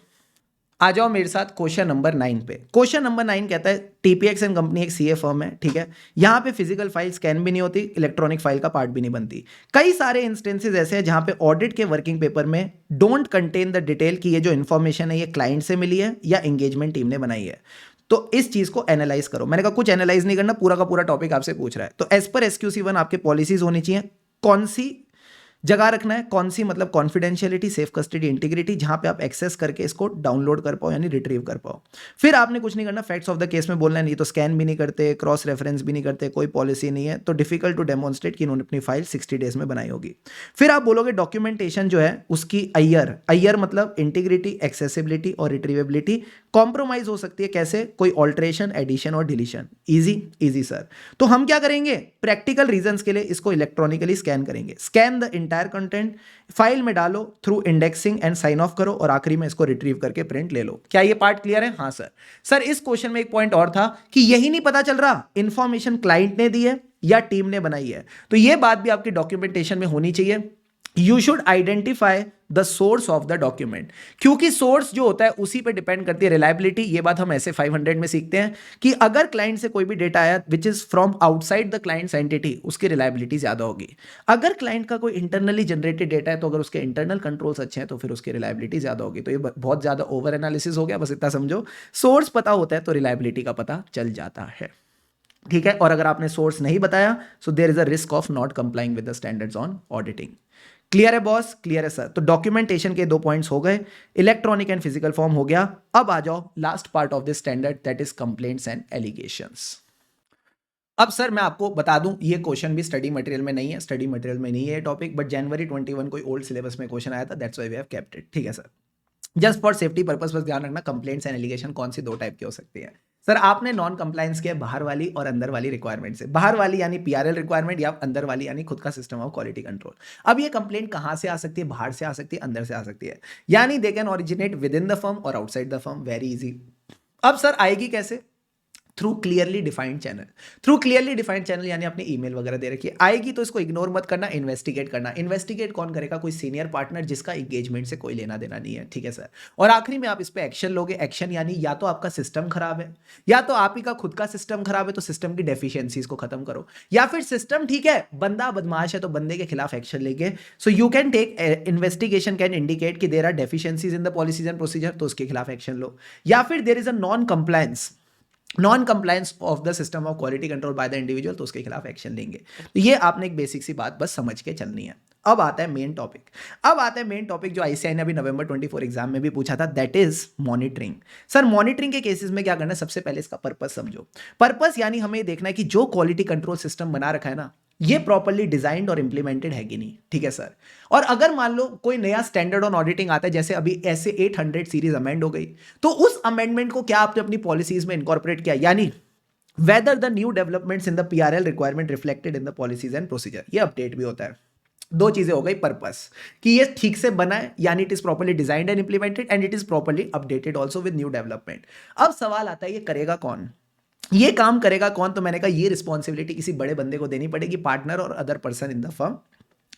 आ जाओ मेरे साथ क्वेश्चन नंबर 9 पे। क्वेश्चन नंबर 9 कहता है टीपीएक्स एंड कंपनी एक सीए फर्म है, ठीक है, यहां पे फिजिकल फाइल स्कैन भी नहीं होती, इलेक्ट्रॉनिक फाइल का पार्ट भी नहीं बनती। कई सारे इंस्टेंसेस ऐसे हैं जहां पे ऑडिट के वर्किंग पेपर में डोंट कंटेन द डिटेल कि ये जो इंफॉर्मेशन है ये क्लाइंट से मिली है या एंगेजमेंट टीम ने बनाई है। तो इस चीज को एनालाइज करो। मैंने कहा कुछ एनालाइज नहीं करना, पूरा का पूरा टॉपिक आपसे पूछ रहा है। तो एज पर SQC 1 आपके पॉलिसीज होनी चाहिए, कौन सी जगह रखना है, कौन सी मतलब कॉन्फिडेंशियलिटी, सेफ कस्टडी, इंटीग्रिटी, जहां पे आप एक्सेस करके इसको डाउनलोड कर पाओ यानी रिट्रीव कर पाओ। फिर आपने कुछ नहीं करना, फैक्ट्स ऑफ द केस में बोलना है, नहीं तो स्कैन भी नहीं करते, क्रॉस रेफरेंस भी नहीं करते, कोई पॉलिसी नहीं है, तो डिफिकल्ट टू डेमोन्स्ट्रेट कि इन्होंने अपनी फाइल 60 डेज में बनाई होगी। फिर आप बोलोगे डॉक्यूमेंटेशन जो है उसकी अयर मतलब इंटीग्रिटी, एक्सेसिबिलिटी और रिट्रीवेबिलिटी कॉम्प्रोमाइज हो सकती है, कैसे? कोई ऑल्ट्रेशन, एडिशन और डिलीशन। Easy easy sir. तो हम क्या करेंगे, प्रैक्टिकल रीजंस के लिए इसको इलेक्ट्रॉनिकली स्कैन करेंगे, scan the entire content, file में डालो, through indexing and sign off करो, और आखिरी में इसको रिट्रीव करके प्रिंट ले लो। क्या ये पार्ट क्लियर है? हाँ सर। सर इस क्वेश्चन में एक पॉइंट और था कि यही नहीं पता चल रहा इंफॉर्मेशन क्लाइंट ने दी है या टीम ने बनाई है, तो ये बात भी आपकी डॉक्यूमेंटेशन में होनी चाहिए। You should identify the source of the document, क्योंकि सोर्स जो होता है उसी पे डिपेंड करती है रिलायबिलिटी। ये बात हम ऐसे 500 में सीखते हैं कि अगर क्लाइंट से कोई भी डेटा आया which is from outside the clients entity, उसकी रिलायबिलिटी ज्यादा होगी। अगर क्लाइंट का कोई इंटरनली जनरेटेड डेटा है तो अगर उसके इंटरनल कंट्रोल्स अच्छे हैं तो फिर उसकी रिलायबिलिटी ज्यादा होगी। तो ये बहुत ज्यादा ओवर एनालिसिस हो गया, बस इतना समझो, सोर्स पता होता है तो रिलायबिलिटी का पता चल जाता है। ठीक है, और अगर आपने सोर्स नहीं बताया so there is a risk of not complying with the standards on auditing. Clear है बॉस, क्लियर है सर। तो डॉक्यूमेंटेशन के 2 पॉइंट्स हो गए, इलेक्ट्रॉनिक एंड फिजिकल फॉर्म हो गया। अब आ जाओ last part of this standard, that is complaints and allegations. अब सर मैं आपको बता दूं ये क्वेश्चन भी स्टडी मटेरियल में नहीं है, स्टडी मटेरियल में नहीं है ये टॉपिक, बट जनवरी 21 कोई ओल्ड सिलेबस में क्वेश्चन आया था, that's why we have kept it. ठीक है sir, just for safety purpose बस ध्यान रखना, कंप्लेंट्स एंड एलिगेशन कौन सी 2 टाइप की हो सकती है। सर आपने नॉन कंप्लायंस किया बाहर वाली और अंदर वाली रिक्वायरमेंट से, बाहर वाली यानी पीआरएल रिक्वायरमेंट, या अंदर वाली यानी खुद का सिस्टम ऑफ क्वालिटी कंट्रोल। अब ये कंप्लेंट कहां से आ सकती है? बाहर से आ सकती है, अंदर से आ सकती है, यानी they can originate within the firm और outside the firm, very easy. अब सर आएगी कैसे? Through clearly defined channel. Through clearly defined channel यानी आपने ईमेल वगैरह दे रखी है, आएगी तो इसको इग्नोर मत करना, इन्वेस्टिगेट करना। इन्वेस्टिगेट कौन करेगा? कोई सीनियर पार्टनर जिसका एंगेजमेंट से कोई लेना देना नहीं है। ठीक है सर, और आखिरी में आप इस पे एक्शन लोगे। एक्शन यानी या तो आपका सिस्टम खराब है, या तो आप ही का खुद का सिस्टम खराब है, तो सिस्टम की डेफिशिएंसीज को खत्म करो, या फिर सिस्टम ठीक है बंदा बदमाश है तो बंदे के खिलाफ एक्शन लेंगे। So you can take investigation can indicate कि there are deficiencies in the policies and procedure, तो उसके खिलाफ एक्शन लो, या फिर there is a non compliance of the system of quality control by the individual, तो उसके खिलाफ एक्शन लेंगे। तो ये आपने एक बेसिक सी बात बस समझ के चलनी है। अब आता है मेन टॉपिक। अब आता है मेन टॉपिक जो आईसीआई ने अभी नवंबर 24 एग्जाम में भी पूछा था, that is monitoring. Sir monitoring के केसेस में क्या करना है, सबसे पहले इसका पर्पस समझो। पर्पस यानी हमें देखना है कि जो क्वालिटी कंट्रोल सिस्टम बना रखा है ना, ये प्रॉपर्ली डिजाइंड और इंप्लीमेंटेड है कि नहीं, ठीक है सर। और अगर मान लो कोई नया स्टैंडर्ड ऑन ऑडिटिंग आता है, जैसे अभी ऐसे 800 सीरीज अमेंड हो गई, तो उस अमेंडमेंट को क्या आपने अपनी पॉलिसीज में इनकॉर्पोरेट किया, यानी whether the new developments in the PRL requirement reflected in the policies and procedure, ये अपडेट भी होता है। दो चीजें हो गई, पर्पस कि ये ठीक से बना है, यानी it is properly designed and implemented, and it is properly updated also with new development. अब सवाल आता है ये करेगा कौन, ये काम करेगा कौन, तो मैंने कहा ये रिस्पॉन्सिबिलिटी किसी बड़े बंदे को देनी पड़ेगी, पार्टनर और other person in the firm,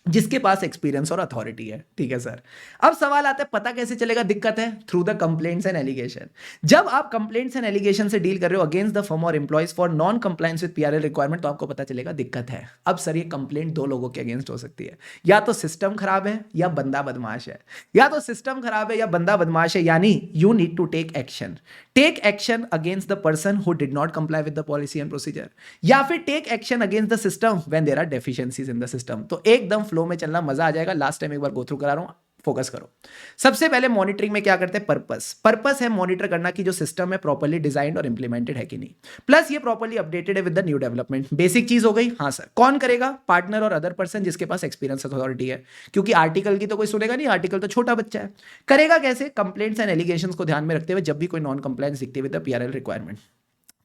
जिसके पास एक्सपीरियंस और अथॉरिटी है, ठीक है सर। अब सवाल आता है पता कैसे चलेगा, दिक्कत है through the complaints and allegation. जब आप कंप्लेंट्स एंड एलिगेशन से डील कर रहे हो अगेंस्ट द फर्म और employees for non compliance with PRL requirement, तो आपको पता चलेगा दिक्कत है। अब सर ये कंप्लेंट दो लोगों के अगेंस्ट हो सकती है, या तो सिस्टम खराब है या बंदा बदमाश है, या तो सिस्टम खराब है या बंदा बदमाश है, यानी you need to take action. Take action against the person who did not comply with the policy and procedure, या फिर take action against the system when there are deficiencies in the system. तो एकदम flow में चलना, मजा आ जाएगा। Last time एक बार go through करा रहा हूं, फोकस करो। सबसे पहले मॉनिटरिंग में क्या करते हैं, पर्पस है मॉनिटर करना कि जो सिस्टम है प्रॉपर्ली डिजाइंड और इंप्लीमेंटेड है कि नहीं, प्लस ये प्रॉपर्ली अपडेटेड है with the new development. Basic चीज हो गई। हाँ सर, कौन करेगा, पार्टनर और अदर पर्सन जिसके पास एक्सपीरियंस अथॉरिटी है, क्योंकि आर्टिकल की तो कोई सुनेगा नहीं, आर्टिकल तो छोटा बच्चा है। करेगा कैसे, कंप्लेंट्स एंड एलिगेशंस को ध्यान में रखते हुए, जब भी कोई नॉन कंप्लायंस दिखती है विद द पीआरएल रिक्वायरमेंट।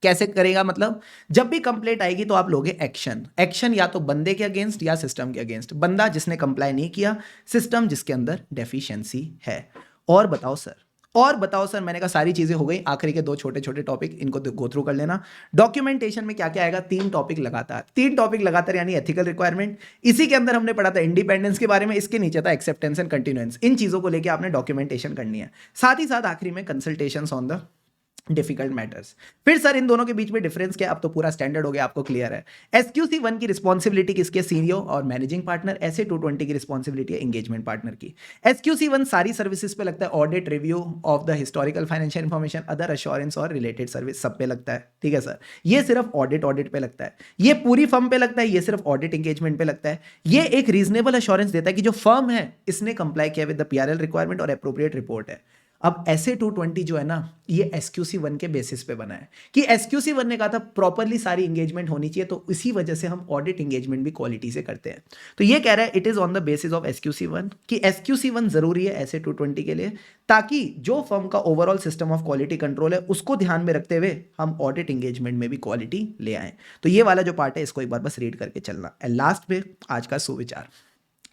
कैसे करेगा, मतलब जब भी कंप्लेंट आएगी तो आप लोगे एक्शन। एक्शन या तो बंदे के अगेंस्ट या सिस्टम के अगेंस्ट। बंदा जिसने कंप्लाई नहीं किया, सिस्टम जिसके अंदर डेफिशिएंसी है। और बताओ सर, और बताओ सर, मैंने कहा सारी चीजें हो गई। आखिरी के दो छोटे छोटे टॉपिक, इनको गो थ्रू कर लेना। डॉक्यूमेंटेशन में क्या क्या आएगा, तीन टॉपिक लगातार, यानी एथिकल रिक्वायरमेंट। इसी के अंदर हमने पढ़ा था इंडिपेंडेंस के बारे में, इसके नीचे था एक्सेप्टेंस एंड कंटिन्यूएंस। इन चीजों को लेकर आपने डॉक्यूमेंटेशन करनी है। साथ ही साथ आखिरी में consultation on the difficult matters. फिर सर इन दोनों के बीच में डिफरेंस क्या, अब तो पूरा स्टैंडर्ड हो गया, आपको क्लियर है। SQC1 की रिस्पॉन्सिबिलिटी किसके, सीईओ और मैनेजिंग पार्टनर। SA220 की रिस्पॉन्सिबिलिटी है एंगेजमेंट पार्टनर की। SQC1 सारी सर्विसेज पे लगता है, audit, review of the historical financial information, other assurance और रिलेटेड सर्विस, सब पे लगता है, ठीक है सर। ये सिर्फ ऑडिट पे लगता है, ये पूरी फर्म पे लगता है, ये सिर्फ ऑडिट एंगेजमेंट पे लगता है। ये एक रीजनेबल अश्योरेंस देता है कि जो फर्म है इसने कंप्लाई किया विद द पीआरएल रिक्वायरमेंट और एप्रोप्रिएट रिपोर्ट है। अब SA220 जो है ना, ये SQC1 के बेसिस पे बना है कि SQC1 ने कहा था प्रॉपरली सारी एंगेजमेंट होनी चाहिए, तो इसी वजह से हम ऑडिट एंगेजमेंट भी क्वालिटी से करते हैं। तो ये कह रहा है it is on the basis of SQC1 कि SQC1 जरूरी है SA220 के लिए, ताकि जो फर्म का overall system of quality control है उसको ध्यान में रखते हुए हम ऑडिट एंगेजमेंट में भी क्वालिटी ले आए। तो ये वाला जो पार्ट है इसको एक बार बस रीड करके चलना। एंड लास्ट पे आज का सुविचार,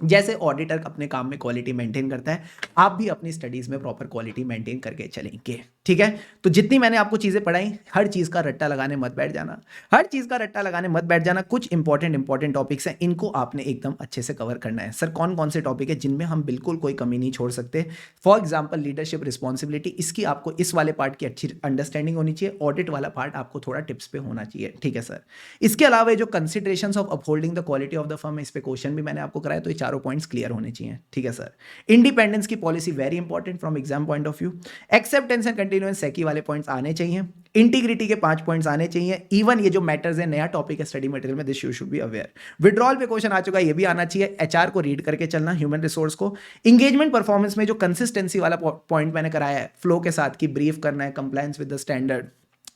जैसे ऑडिटर अपने काम में क्वालिटी मेंटेन करता है, आप भी अपनी स्टडीज में प्रॉपर क्वालिटी मेंटेन करके चलेंगे, ठीक है। तो जितनी मैंने आपको चीजें पढ़ाई, हर चीज का रट्टा लगाने मत बैठ जाना, हर चीज का रट्टा लगाने मत बैठ जाना। कुछ इंपॉर्टेंट टॉपिक्स हैं, इनको आपने एकदम अच्छे से कवर करना है। सर कौन कौन से टॉपिक है जिनमें हम बिल्कुल कोई कमी नहीं छोड़ सकते। फॉर एग्जाम्पल लीडरशिप रिस्पॉन्सिबिलिटी, इसकी आपको इस वाले पार्ट की अच्छी अंडरस्टैंडिंग होनी चाहिए। ऑडिट वाला पार्ट आपको थोड़ा टिप्स पे होना चाहिए, ठीक है सर। इसके अलावा जो considerations of upholding the quality of the firm, इस पे क्वेश्चन भी मैंने आपको कराया, तो ये चारों पॉइंट्स क्लियर होने चाहिए, ठीक है सर। इंडिपेंडेंस की policy very important from exam point of view. Acceptance and continuance सेकी वाले पॉइंट्स आने चाहिए। इंटीग्रिटी के 5 पॉइंट्स आने चाहिए। इवन ये जो मैटर्स है, नया टॉपिक है स्टडी मटेरियल में, this you should be aware. Withdrawal पे क्वेश्चन आ चुका है, ये भी आना चाहिए। HR को रीड करके चलना, ह्यूमन रिसोर्स को। इंगेजमेंट परफॉर्मेंस में जो कंसिस्टेंसी वाला पॉइंट मैंने कराया है, फ्लो के साथ की ब्रीफ करना है, compliance with the standard,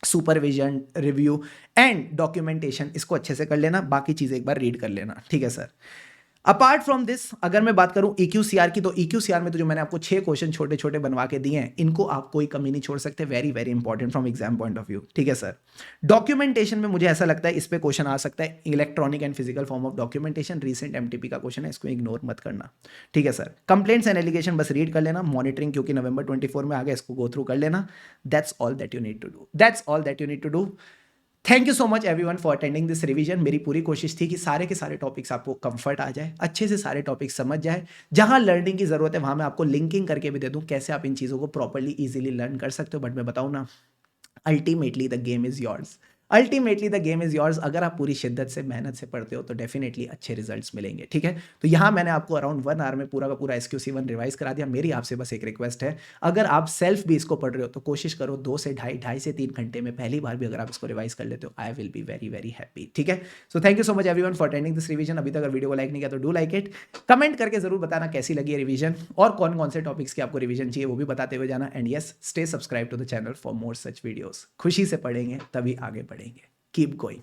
supervision, review and documentation, इसको अच्छे से कर लेना। बाकी चीजें एक बार रीड कर लेना, ठीक है सर। अपार्ट फ्रॉम दिस, अगर मैं बात करूं EQCR की, तो EQCR में तो जो मैंने आपको 6 क्वेश्चन छोटे छोटे बनवा के दिए हैं, इनको आप कोई कमी नहीं छोड़ सकते। Very very important from exam point of view, ठीक है सर। डॉक्यूमेंटेशन में मुझे ऐसा लगता है इस पे क्वेश्चन आ सकता है, electronic and physical form of documentation, recent MTP का क्वेश्चन है, इसको इग्नोर मत करना, ठीक है सर। कंप्लेंट्स एंड एलिगेशन बस रीड कर लेना। मॉनिटरिंग क्योंकि नवंबर 24 में आ गया, इसको गो थ्रू कर लेना। That's all that you need to do. Thank you so much everyone for attending this revision. मेरी पूरी कोशिश थी कि सारे के सारे टॉपिक्स आपको कंफर्ट आ जाए, अच्छे से सारे टॉपिक्स समझ जाए। जहां लर्निंग की जरूरत है वहां मैं आपको लिंकिंग करके भी दे दूं, कैसे आप इन चीज़ों को प्रॉपर्ली इजीली लर्न कर सकते हो। बट मैं बताऊं ना, ultimately the game is yours. Ultimately the game is yours. अगर आप पूरी शिद्दत से मेहनत से पढ़ते हो तो डेफिनेटली अच्छे रिजल्ट्स मिलेंगे, ठीक है। तो यहाँ मैंने आपको अराउंड 1 आवर में पूरा का पूरा SQC1 रिवाइज करा दिया। मेरी आपसे बस एक रिक्वेस्ट है, अगर आप सेल्फ भी इसको पढ़ रहे हो तो कोशिश करो 2 से ढाई से 3 घंटे में पहली बार भी अगर आप इसको रिवाइज कर लेते हो, I will be very very happy, ठीक है। So thank you so much everyone for attending this revision. अभी तक अगर वीडियो को लाइक नहीं किया तो डू लाइक इट, कमेंट करके जरूर बताना कैसी लगी है रिवीजन और कौन कौन से टॉपिक्स की आपको रिवीजन चाहिए वो भी बताते हुए जाना। And yes, stay subscribe to the channel for more such videos. खुशी से पढ़ेंगे तभी आगे बढ़ेंगे। Keep going.